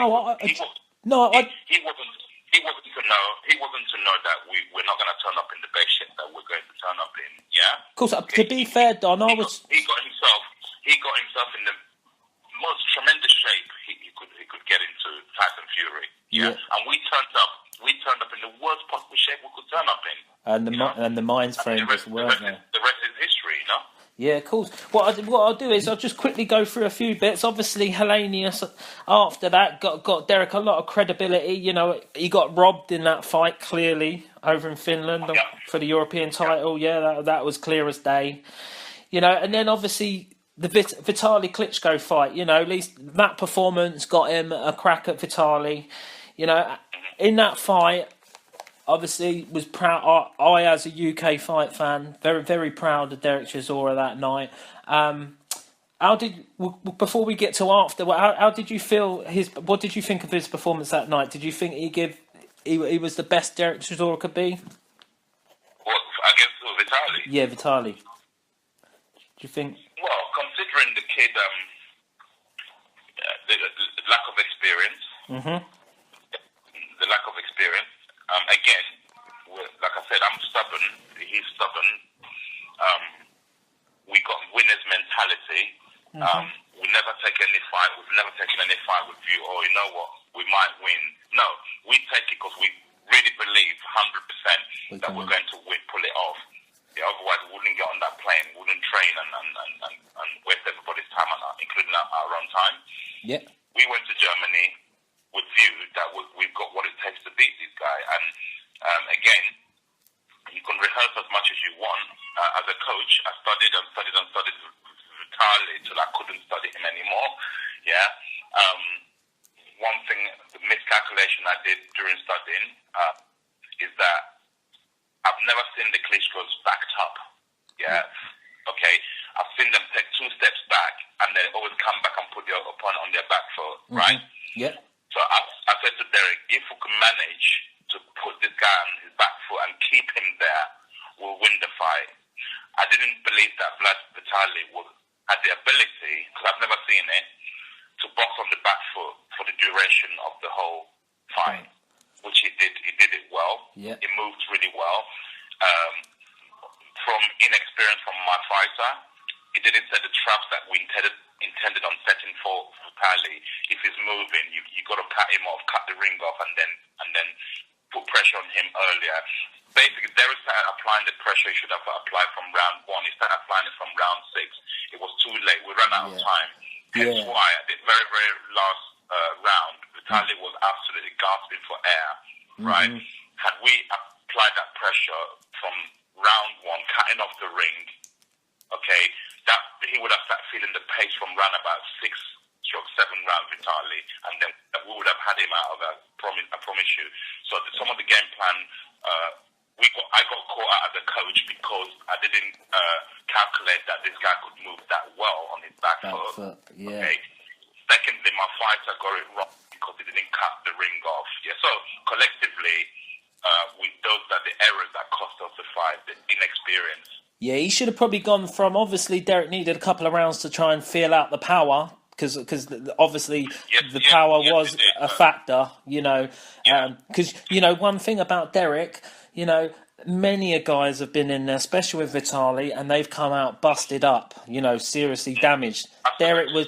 wasn't to know that we're not going to turn up in the best shape that we're going to turn up in. Yeah. Of course. Okay. To be fair, Don, he got himself in the most tremendous shape he could get into Tyson Fury. Yeah. And we turned up in the worst possible shape we could turn up in. And the mind's frame as well. The rest is history, you know. Yeah, of course. What I'll do is I'll just quickly go through a few bits. Obviously, Hellenius, after that, got Derek a lot of credibility. You know, he got robbed in that fight, clearly, over in Finland for the European title. Yeah, that was clear as day. You know, and then obviously the Vitali Klitschko fight, you know, at least that performance got him a crack at Vitali. You know, in that fight, obviously was proud. I, as a UK fight fan, very, very proud of Derek Chisora that night. Before we get to after, how did you feel what did you think of his performance that night? Did you think he was the best Derek Chisora could be? What, against Vitali? Yeah, Vitali. Do you think? Well, considering the kid, the lack of experience, the lack of experience. Again, like I said, I'm stubborn. He's stubborn. We got winner's mentality. We never take any fight. We've never taken any fight with you. Oh, you know what? We might win. No, we take it because we really believe 100% that we're going to win, pull it off. Yeah, otherwise, we wouldn't get on that plane. We wouldn't train and waste everybody's time, including our own time. Yeah. We went to Germany with view that we've got what it takes to beat this guy. And again, you can rehearse as much as you want. As a coach, I studied Vitali till I couldn't study him anymore. Yeah. One thing, the miscalculation I did during studying is that I've never seen the Klitschkos backed up. Yeah. Okay. I've seen them take 2 steps back and then always come back and put their opponent on their back foot. Right. Yeah. So I said to Derek, if we can manage to put this guy on his back foot and keep him there, we'll win the fight. I didn't believe that Vitali would had the ability, because I've never seen it, to box on the back foot for the duration of the whole fight, which he did. He did it well. Yeah. He moved really well. From inexperience from my fighter, he didn't set the traps that we intended on setting for Vitali. If he's moving, you got to cut him off, cut the ring off, and then put pressure on him earlier. Basically, Derek started applying the pressure he should have applied from round 1. He started applying it from round 6. It was too late. We ran out of time. Hence why at the very, very last round, Vitali was absolutely gasping for air, right? Had we applied that pressure from round 1, cutting off the ring, okay, that he would have started feeling the pace from round about 6-7 round Vitali, and then we would have had him out of that. I promise you. So some of the game plan, I got caught out as a coach because I didn't calculate that this guy could move that well on his back foot. Yeah. Okay. Secondly, my fighter got it wrong because he didn't cut the ring off. Yeah. So collectively, those are the errors that cost us the fight, the inexperience. Yeah, he should have probably gone from, obviously, Derek needed a couple of rounds to try and feel out the power, because obviously the power was a factor, you know. Because, you know, one thing about Derek, you know, many guys have been in there, especially with Vitali, and they've come out busted up, you know, seriously damaged. Absolutely.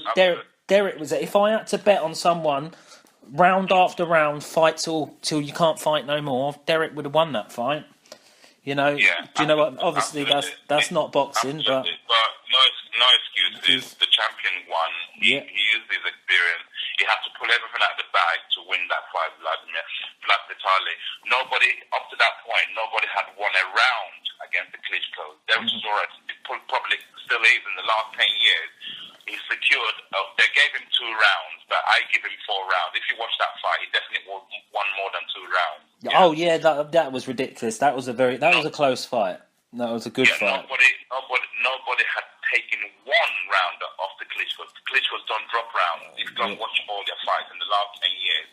Derek was, if I had to bet on someone, round after round, fight till you can't fight no more, Derek would have won that fight. You know, do you know what? Obviously, that's not boxing, but no excuses. The champion won. He used his experience. He had to pull everything out of the bag to win that fight, Vitali. Nobody up to that point, nobody had won a round against the Klitschko. David Chisora probably still is in the last 10 years. He secured. They gave him 2 rounds, but I give him 4 rounds. If you watch that fight, he definitely won more than 2 rounds. Yeah. Oh yeah, that was ridiculous. That was a close fight. That was a good fight. Nobody had taken 1 round off the Klitschko. The Klitschko's don't drop rounds. If you don't watch all their fights in the last 10 years,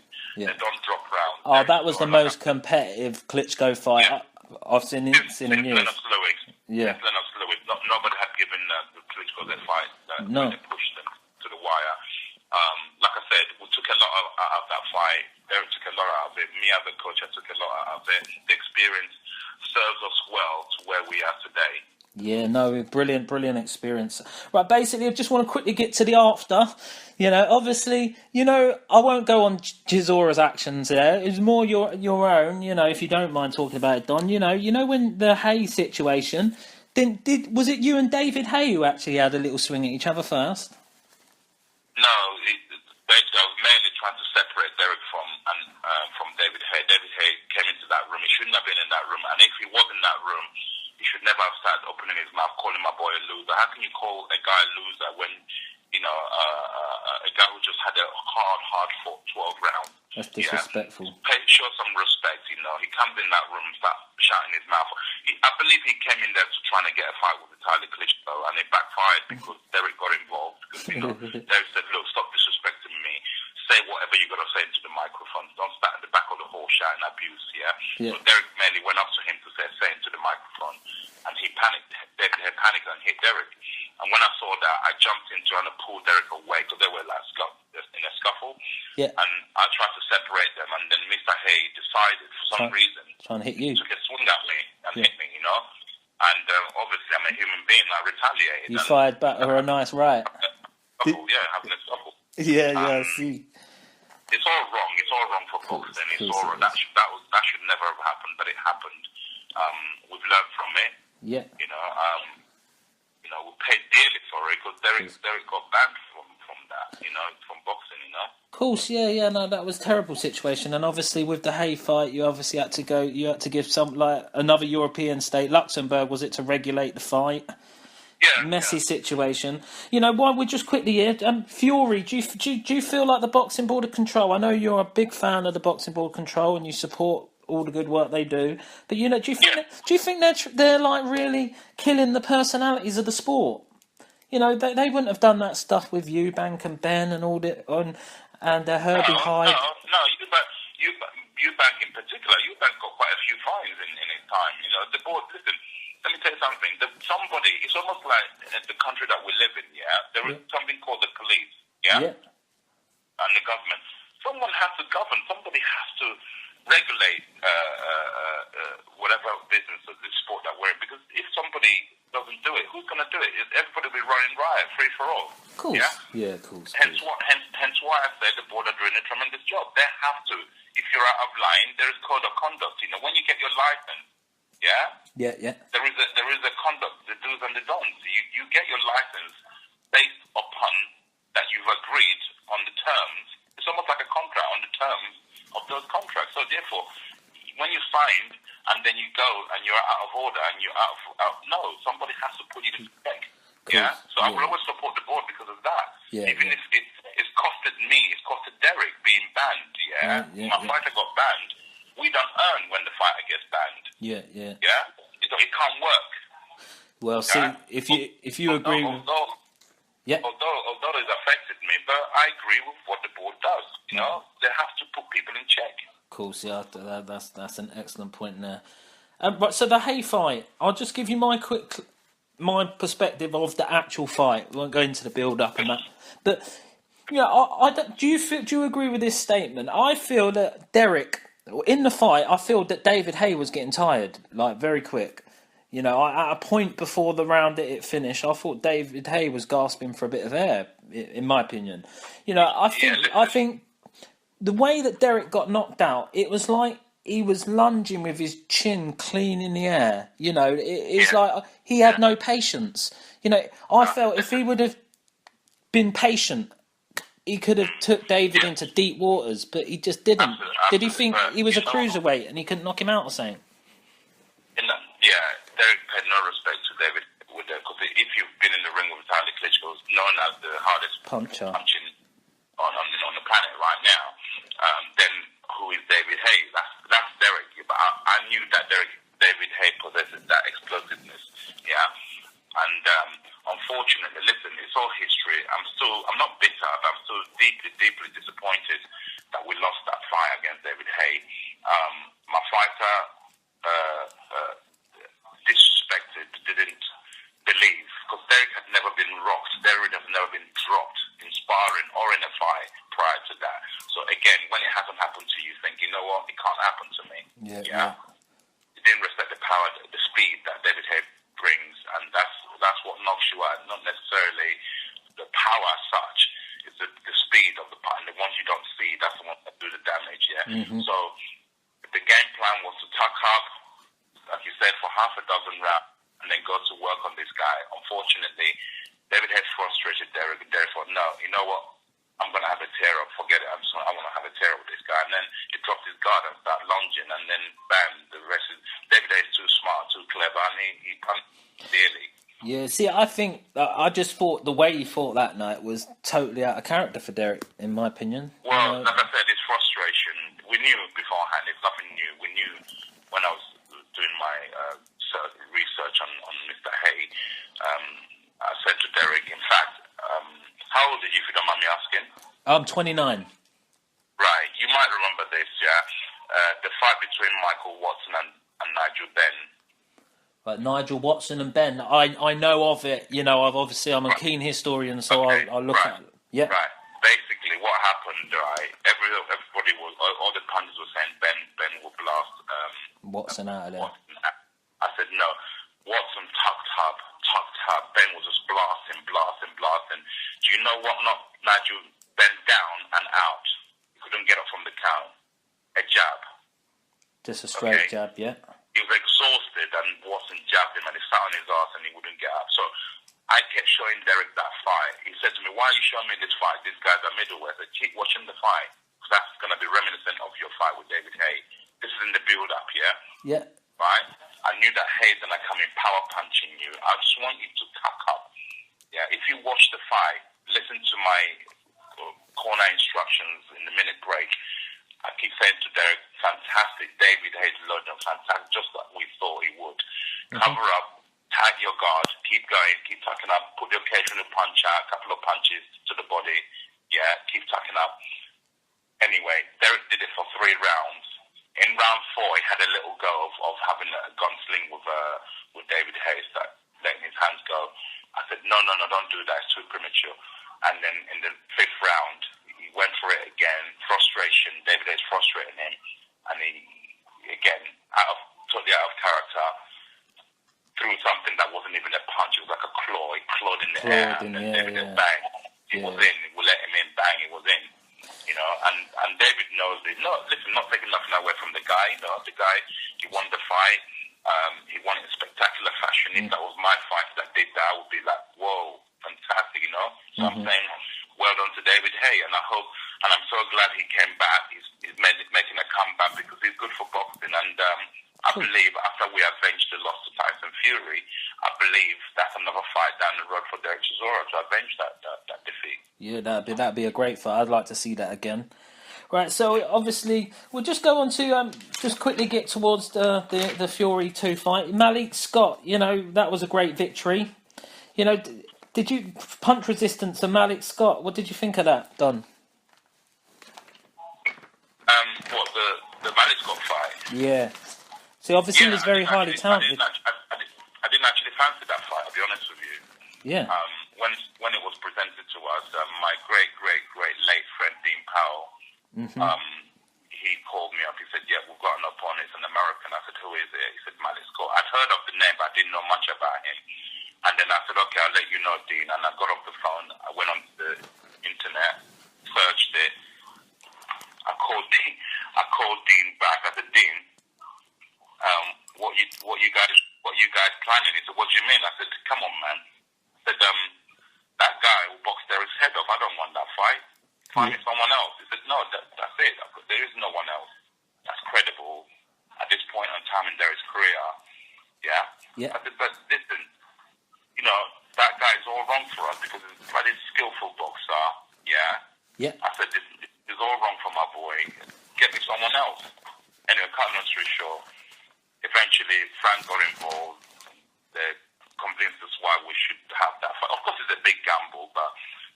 they don't drop rounds. Oh, that was the most competitive Klitschko fight I've seen in years. Yeah. Nobody had given the Klitschko their fight. No. They pushed them to the wire. Like I said, we took a lot out of that fight. Derek took a lot out of it. Me as a coach, I took a lot out of it. The experience serves us well to where we are today. Yeah, no, brilliant experience. Right, basically, I just want to quickly get to the after. You know, obviously, you know, I won't go on Chisora's actions there. It's more your own, you know, if you don't mind talking about it, Don. You know when the Haye situation, was it you and David Haye who actually had a little swing at each other first? No, basically, I was mainly trying to separate Derek from David Haye. David Haye came into that room. He shouldn't have been in that room. And if he was in that room, he should never have started opening his mouth, calling my boy a loser. How can you call a guy a loser when, you know, a guy who just had a hard fought 12 rounds? That's disrespectful. Show some respect, you know. He comes in that room and starts shouting his mouth. I believe he came in there to trying to get a fight with Vitali Klitschko, and it backfired because Derek got involved. Because, you know, Derek said, look, stop disrespecting me. Say whatever you got to say into the microphone. Don't stand at the back of the hall shouting abuse, So Derek mainly went up to him to say into the microphone, and he panicked. David had panicked and hit Derek. And when I saw that, I jumped in trying to pull Derek away because they were like in a scuffle. Yeah. And I tried to separate them, and then Mr. Haye decided for some reason trying to hit you. Took a swing at me and hit me, you know. And obviously, I'm a human being. I retaliated. You fired back with a nice right. Having a scuffle. Yeah, I see. It's all wrong. It's all wrong for boxing. It's all wrong. That should never have happened, but it happened. We've learned from it. Yeah. You know, we paid dearly for it because Derek got banned from that. You know, from boxing. You know. Of course, no, that was a terrible situation, and obviously with the Haye fight, you obviously had to go. You had to give some another European state, Luxembourg, was it, to regulate the fight? Yeah, messy situation. You know, while we're just quickly here, Fury, do you feel like the Boxing Board of Control? I know you're a big fan of the Boxing Board of Control and you support all the good work they do. But you know, do you think they're like really killing the personalities of the sport? You know, they wouldn't have done that stuff with Eubank and Ben and all that and Herbie Hyde. No, Eubank in particular. Eubank got quite a few fines in his time. You know, the board. Listen, let me tell you something. Somebody, it's almost like the country that we live in, yeah? There is something called the police, yeah? And the government. Someone has to govern. Somebody has to regulate whatever business or this sport that we're in. Because if somebody doesn't do it, who's going to do it? Everybody will be running riot, free for all. Of course. Yeah? Yeah, of course. Hence why I say the board are doing a tremendous job. They have to. If you're out of line, there is code of conduct. You know, when you get your license, yeah, there is a conduct, the do's and the don'ts. You get your license based upon that you've agreed on the terms. It's almost like a contract on the terms of those contracts. So therefore, when you signed and then you go and you're out of order and you're no, somebody has to put you to check. Yeah. So I will always support the board because of that. Yeah, Even if it's costed me, it's costed Derek being banned. My fighter got banned. We don't earn when the fighter gets banned. Yeah. It can't work. Well, see, if you agree with... Although it's affected me, but I agree with what the board does. You know, they have to put people in check. Of course, yeah, that's an excellent point there. Right, so the Haye fight, I'll just give you my perspective of the actual fight. We won't go into the build-up and that. But, you know, do you agree with this statement? I feel that Derek, in the fight, I feel that David Haye was getting tired, like, very quick. You know, at a point before the round that it finished, I thought David Haye was gasping for a bit of air, in my opinion. You know, I think the way that Derek got knocked out, it was like he was lunging with his chin clean in the air. You know, it's like he had no patience. You know, I felt if he would have been patient, he could have took David into deep waters, but he just didn't. Did he think he was a cruiserweight and he couldn't knock him out or something? Derek had no respect to David because if you've been in the ring with Vitali Klitschko, who's known as the hardest punching on the planet right now, then who is David Haye? That's Derek. But I knew that David Haye possesses that explosiveness. Yeah, and unfortunately, listen, it's all history. I'm not bitter, but I'm still deeply disappointed that we lost that fight against David Haye. My fighter disrespected, didn't believe, because Derek had never been rocked. Derek has never been dropped in sparring or in a fight prior to that. So again, when it hasn't happened to you, think, you know what, it can't happen to me. Yeah. He didn't respect the power, the speed that David Haye brings, and that's what knocks you out. Not necessarily the power as such. It's the speed of the part, and the ones you don't see, that's the ones that do the damage. Yeah. Mm-hmm. So the game plan was to tuck up, like you said, for half a dozen rounds, and then go to work on this guy. Unfortunately, David had frustrated Derek, and Derek thought, no, you know what, I'm going to have a tear-up, forget it, I want to have a tear-up with this guy. And then he dropped his guard and started lunging, and then bam, the rest is, David is too smart, too clever, and he punched dearly. Yeah, see, I think, I just thought the way he fought that night was totally out of character for Derek, in my opinion. Well, like I said, it's frustration. We knew beforehand, it's nothing new. We knew when I was doing my research on Mr. Haye, I said to Derek, in fact, how old are you, if you don't mind me asking? I'm 29. Right, you might remember this, yeah? The fight between Michael Watson and Nigel Benn. But Nigel Watson and Ben, I know of it. You know, I'm a keen historian, so okay. I'll look at it. Yeah. Right. Basically, what happened, right? Everybody was, all the pundits were saying Ben will blast Watson out of there. I said no. Watson tucked up. Ben was just blasting. Do you know what knocked Nigel Ben down and out? He couldn't get up from the count. A jab. Just a straight jab, yeah. He was exhausted, and Watson jabbed him, and he sat on his ass, and he wouldn't get up. So I kept showing Derek that fight. He said to me, "Why are you showing me this fight? This guy's a middleweight." I said, "Keep watching the fight, because that's going to be reminiscent of your fight with David Haye. This is in the build-up, yeah? Yeah. Right? I knew that Haye's going to come in power punching you. I just want you to tuck up. Yeah. If you watch the fight, listen to my corner instructions in the minute break. I keep saying to Derek, fantastic. David Haye's loaded, fantastic, just like we thought he would. Mm-hmm. Cover up, tight your guard, keep going, keep tucking up, put the occasional punch out, a couple of punches to the body. Yeah, keep tucking up. Anyway, Derek did it for 3 rounds. in round 4, he had a little go of having a gunsling with David Haye, that letting his hands go. I said, no, don't do that. It's too premature. And then in the 5th round, he went for it again. Frustration. David Haye's frustrating him. And he, again, totally out of character, threw something that wasn't even a punch. It was like a claw. He clawed in the air. And then David Haye bang. It was in. We let him in. Bang. It was in. You know, and David knows it. No, listen, not taking nothing away from the guy. No, the guy, he won the fight. He won it in spectacular fashion. If that was my fight that did that, I would be like, whoa, fantastic, you know. So I'm saying, well done to David Haye, and I hope, and I'm so glad he came back. He's making a comeback because he's good for boxing, and I believe after we avenged the loss to Tyson Fury, I believe that's another fight down the road for Derek Chisora to avenge that defeat. Yeah, that'd be a great fight. I'd like to see that again. Right, so obviously we'll just go on to just quickly get towards the Fury 2 fight. Malik Scott, you know, that was a great victory. You know, did you punch resistance of Malik Scott? What did you think of that, Don? What the Malik Scott fight? Yeah. See, obviously he was very highly talented. I didn't actually fancy that fight. I'll be honest with you. Yeah. When it was presented to us, my great late friend Dean Powell. He called me up. He said, "Yeah, we've got an opponent. It's an American." I said, "Who is it?" He said, "Malik Scott." I'd heard of the name, but I didn't know much about him. And then I said, "Okay, I'll let you know, Dean." And I got off the phone. I went on the internet, searched it. I called Dean back. I said, "Dean, what you guys planning?" He said, "What do you mean?" I said, "Come on, man." I said, "That guy will box Derek's head off. I don't want that fight. Find me someone else." He said, "No, that's it. There is no one else that's credible at this point in time in Derek's career." Yeah. I said, "But listen, you know, that guy is all wrong for us because he's quite a skillful boxer." Yeah. I said, "This is all wrong for my boy. Get me someone else." Anyway, cut long story short, eventually Frank got involved. They convinced us why we should have that fight. Of course, it's a big gamble, but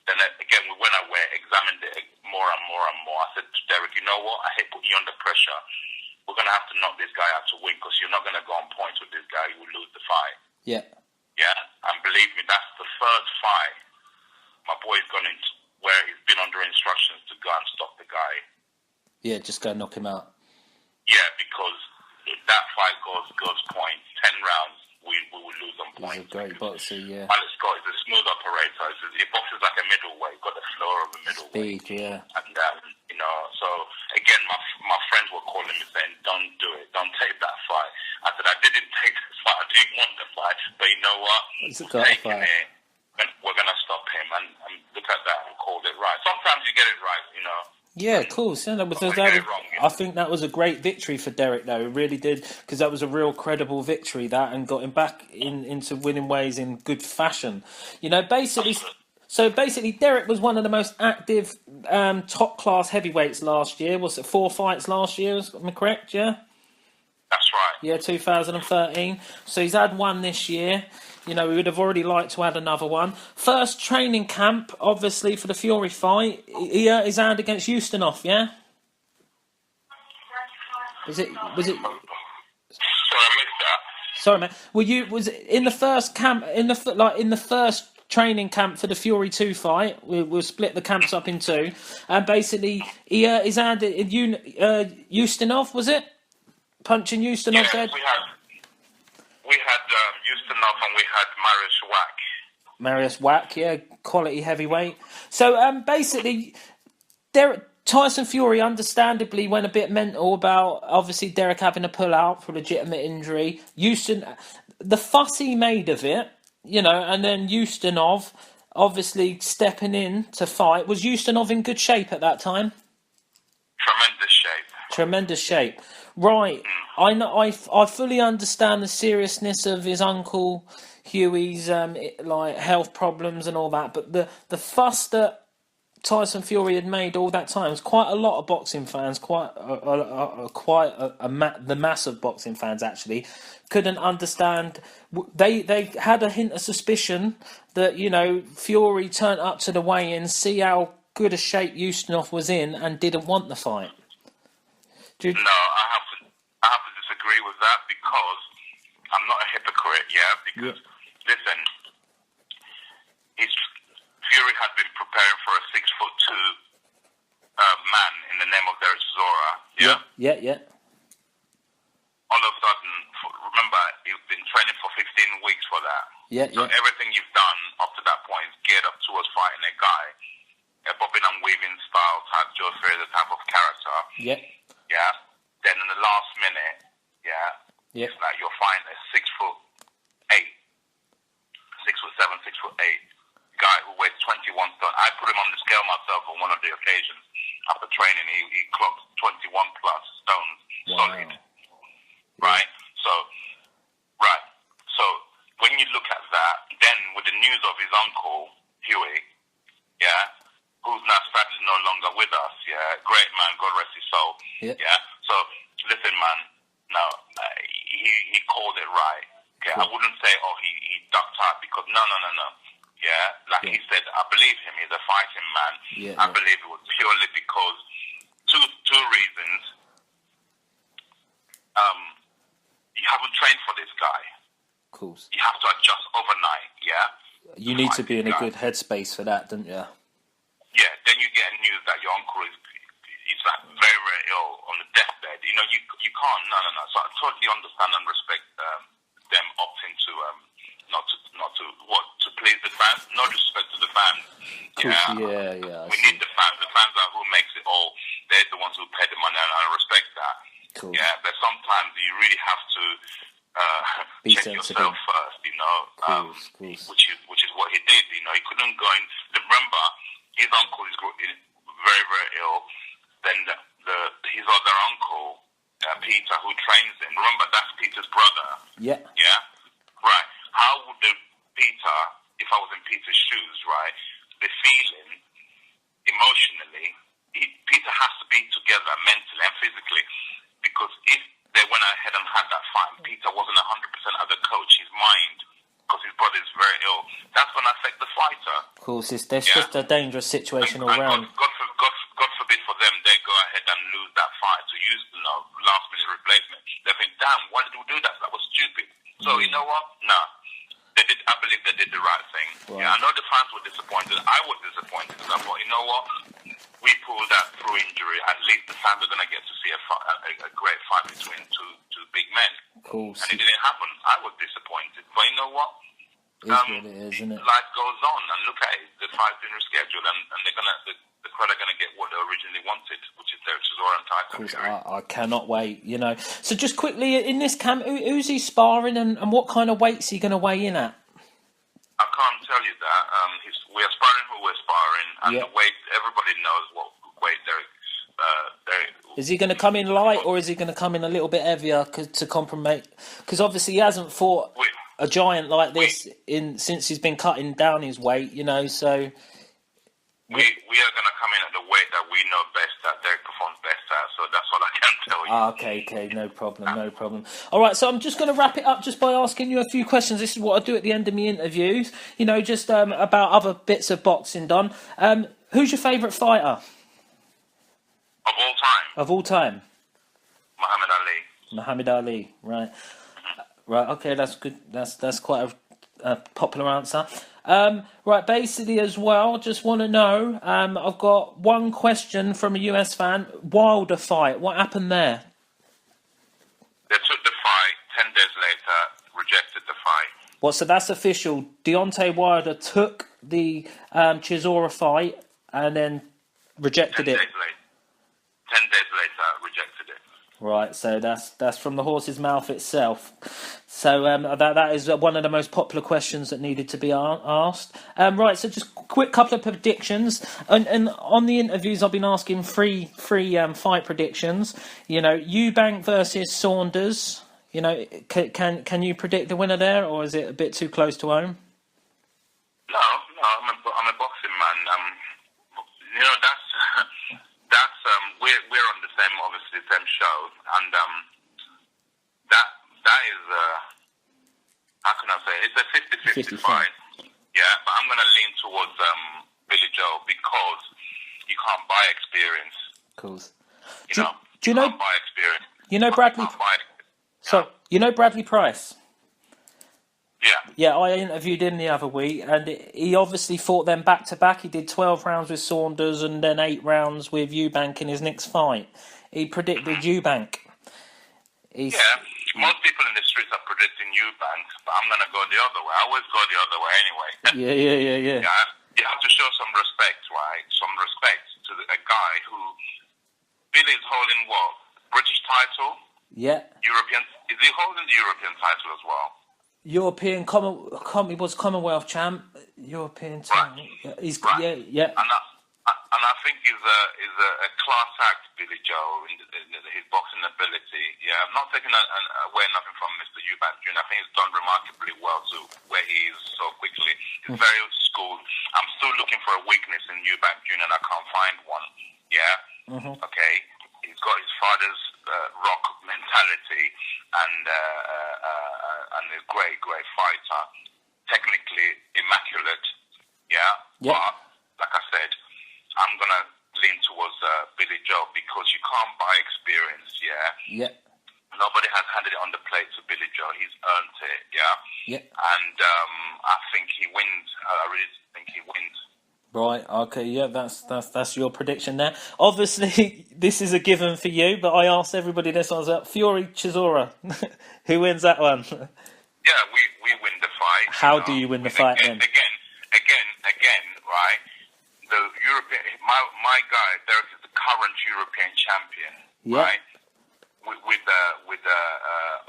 then again, we went away, examined it more and more and more. I said to Derek, "You know what? I hate putting you under pressure. We're going to have to knock this guy out to win because you're not going to go on points with this guy. You will lose the fight." Yeah. And believe me, that's the first fight my boy's gone into where he's been under instructions to go and stop the guy. Yeah, just go knock him out. Yeah, because if that fight goes points, 10 rounds, we will lose on points. He's a great boxer, yeah. Malik Scott is a smooth operator. He boxes like a middleweight, got the floor of a middleweight. Speed, yeah. And, you know, so again, my friends were calling me saying, "Don't do it. Don't take that fight." I said, "I didn't take this fight. I didn't want the fight. But you know what? Taking it, we're going to stop him." And look at that. We called it right. Sometimes you get it right, you know. Yeah, of course. Yeah, I think that was a great victory for Derek, though. It really did, because that was a real credible victory, that, and got him back into winning ways in good fashion. You know, basically... So basically, Derek was one of the most active top-class heavyweights last year. Was it 4 fights last year? Am I correct, yeah? That's right. Yeah, 2013. So he's had 1 this year. You know, we would have already liked to add another one. First training camp, obviously, for the Fury fight. He hurt his hand against Ustinov, yeah? Was it? Sorry, I missed that. Sorry, man. Was it in the first camp, in the first training camp for the Fury 2 fight? We'll split the camps up in 2. And basically, he hurt his hand in Ustinov, was it? Punching Ustinov's head? We had Ustinov and we had Marius Wack, yeah, quality heavyweight. So basically, Tyson Fury understandably went a bit mental about obviously Derek having to pull out for legitimate injury. The fuss he made of it, you know, and then Ustinov obviously stepping in to fight. Was Ustinov in good shape at that time? Tremendous shape. Right. I know. I fully understand the seriousness of his uncle Huey's like health problems and all that, but the fuss that Tyson Fury had made all that time was quite a lot of boxing fans, the mass of boxing fans actually couldn't understand. They had a hint of suspicion that, you know, Fury turned up to the weigh-in, see how good a shape Ustinov was in, and didn't want the fight. No, I have to disagree with that because I'm not a hypocrite, because, listen, Fury had been preparing for a 6'2" man in the name of David Chisora, Yeah. All of a sudden, remember, you've been training for 15 weeks for that. So everything you've done up to that point is geared up towards fighting a guy, a bobbing and weaving style type, Joe Ferry, the type of character. Yeah. Then in the last minute, it's like you're fighting a 6'8", 6'7", 6'8" guy who weighs 21 stone. I put him on the scale myself on one of the occasions. After training, he clocked 21 plus stones solid. Right? So when you look at that, then with the news of his uncle, Huey, who's now sadly no longer with us, great man, God rest his soul, so listen, man, now, he called it right, I wouldn't say, he ducked out, because no, he said, I believe him, he's a fighting man, I believe it was purely because two reasons. You haven't trained for this guy. Of course. You have to adjust overnight, You need to be in a good headspace for that, don't you? Yeah, then you get news that your uncle is like very, very ill on the deathbed. You can't, no. So I totally understand and respect them opting to, to please the fans. No disrespect to the fans. We need the fans. The fans are who makes it all. They're the ones who pay the money, and I respect that. Cool. Yeah, but sometimes you really have to check yourself first, which is what he did. He couldn't go in. Remember, his uncle is very, very ill. Then his other uncle, Peter, who trains him. Remember, that's Peter's brother. Yeah. Right. How would Peter, if I was in Peter's shoes, right, the feeling emotionally, Peter has to be together mentally and physically. Because if they went ahead and had that fight, Peter wasn't 100% as a coach, his mind, because his brother is very ill, that's going to affect the fighter. Of course, it's just a dangerous situation all round. God forbid for them, they go ahead and lose that fight to use last minute replacement. They think, damn, why did we do that? That was stupid. So you know what? No. I believe they did the right thing. Right. I know the fans were disappointed. I was disappointed because I thought, you know what? We pulled that through injury. At least the fans are going to get to see a great fight between two big men. Cool. And it didn't happen. I was disappointed. But you know what? It's what it is, isn't it? Life goes on, and look at it. The fight's been rescheduled, and the crowd are going to get what they originally wanted, which is their Chisora and Tyson Fury. I cannot wait, So just quickly, in this camp, who's he sparring, and what kind of weights are he going to weigh in at? I can't tell you that. We're sparring who we're sparring, and the weight, everybody knows what weight they're... Is he going to come in light, or is he going to come in a little bit heavier to compromise? Because obviously he hasn't fought a giant like this since he's been cutting down his weight, so... We are going to come in at the weight that we know best, that Derek performs best at, so that's all I can tell you. Okay, no problem. All right, so I'm just going to wrap it up just by asking you a few questions. This is what I do at the end of my interviews, just about other bits of boxing, Don. Who's your favourite fighter? Of all time? Muhammad Ali, right. Right, okay, that's good. That's quite a popular answer. Right, basically as well, just want to know, I've got one question from a US fan. Wilder fight, what happened there? They took the fight, 10 days later, rejected the fight. What, so that's official. Deontay Wilder took the Chisora fight and then rejected it. 10 days later, rejected it. Right, so that's from the horse's mouth itself. So that is one of the most popular questions that needed to be asked. Right, so just quick couple of predictions. And on the interviews, I've been asking three fight predictions. Eubank versus Saunders. Can you predict the winner there, or is it a bit too close to home? No, I'm a boxing man. That's we're on the same show, and that is how can I say? It's a 50-50 fight. Yeah, but I'm going to lean towards Billy Joe because you can't buy experience. Cool. Do you know? Can't buy experience. You know Bradley. Can't buy it. So you know Bradley Price. Yeah. Yeah, I interviewed him the other week, and he obviously fought them back to back. He did 12 rounds with Saunders and then 8 rounds with Eubank in his next fight. He predicted Eubank. Most people in the streets are predicting Eubank, but I'm going to go the other way. I always go the other way anyway. Yeah. You have to show some respect, right? Some respect to a guy who Billy's holding what? British title? Yeah. European? Is he holding the European title as well? European he was Commonwealth champ. European title. Right. Right. Yeah. And I think he's a class act, Billy Joe, in his boxing ability. Yeah, I'm not taking away nothing from Mr. Eubank Jr. I think he's done remarkably well to where he is so quickly. He's very schooled. I'm still looking for a weakness in Eubank Jr. and I can't find one. Yeah. Okay. He's got his father's rock mentality and a great fighter. Technically immaculate. Yeah. But like I said, I'm gonna lean towards Billy Joe because you can't buy experience. Yeah. Nobody has handed it on the plate to Billy Joe. He's earned it. Yeah. And I think he wins. I really think he wins. Right. Okay. Yeah. That's your prediction there. Obviously, this is a given for you, but I asked everybody this one up. Fury Chisora. Who wins that one? Yeah, we win the fight. How do you win the fight then? Again, right? The European, my guy, Derek is the current European champion, right? With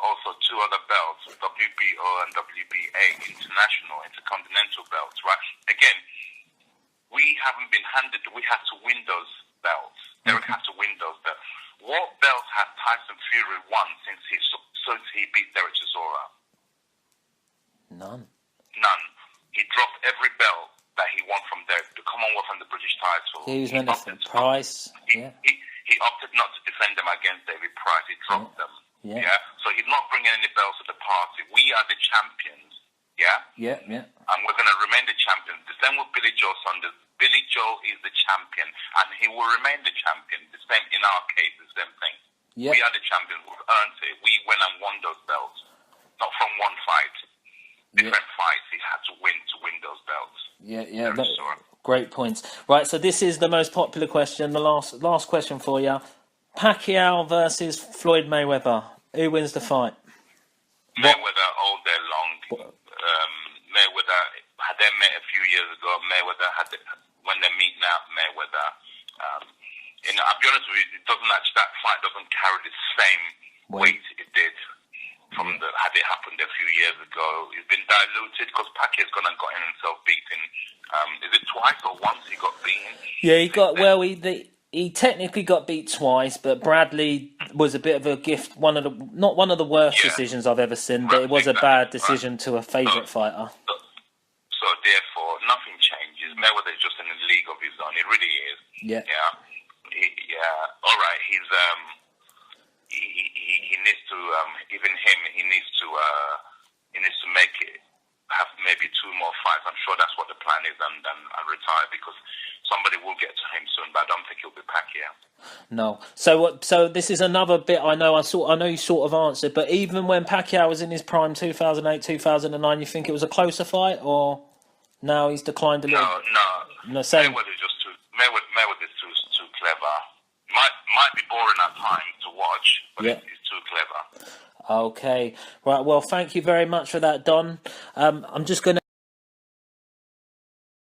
also 2 other belts, WBO and WBA, international, intercontinental belts, right? Again, we haven't been handed. We have to win those belts. Derek has to win those belts. What belts has Tyson Fury won since he beat Derek Chisora? None. He dropped every belt that he won from the Commonwealth and the British title. He was meant to Price. He opted not to defend them against David Price. He dropped them. Yeah. So he's not bringing any belts to the party. We are the champions. Yeah. And we're going to remain the champions. The same with Billy Joe Saunders. Billy Joe is the champion, and he will remain the champion. The same in our case. The same thing. We are the champions. We've earned it. We went and won those belts, not from one fight. Different fights he had to win those belts. Great points. Right, so this is the most popular question. The last question for you: Pacquiao versus Floyd Mayweather. Who wins the fight? Mayweather all day long. Mayweather had they met a few years ago. Mayweather when they meet now. Mayweather. I'll be honest with you. That fight doesn't carry the same weight it did. Had it happened a few years ago, it's been diluted because Pacquiao's gone and gotten himself beaten. Is it twice or once he got beaten? Yeah, he got he technically got beat twice, but Bradley was a bit of a gift. Not one of the worst decisions I've ever seen, but it was a bad decision to a favourite fighter. So therefore, nothing changes. Mayweather is just in a league of his own. He really is. Yeah. All right. He needs to he needs to make it have maybe 2 more fights. I'm sure that's what the plan is, and then retire because somebody will get to him soon. But I don't think he'll be Pacquiao. No. So this is another bit. I know you sort of answered, but even when Pacquiao was in his prime, 2008, 2009, you think it was a closer fight, or now he's declined a little? No. Same. Mayweather is too clever. Might be boring at times to watch, but it's too clever. Okay. Right. Well, thank you very much for that, Don. I'm just going to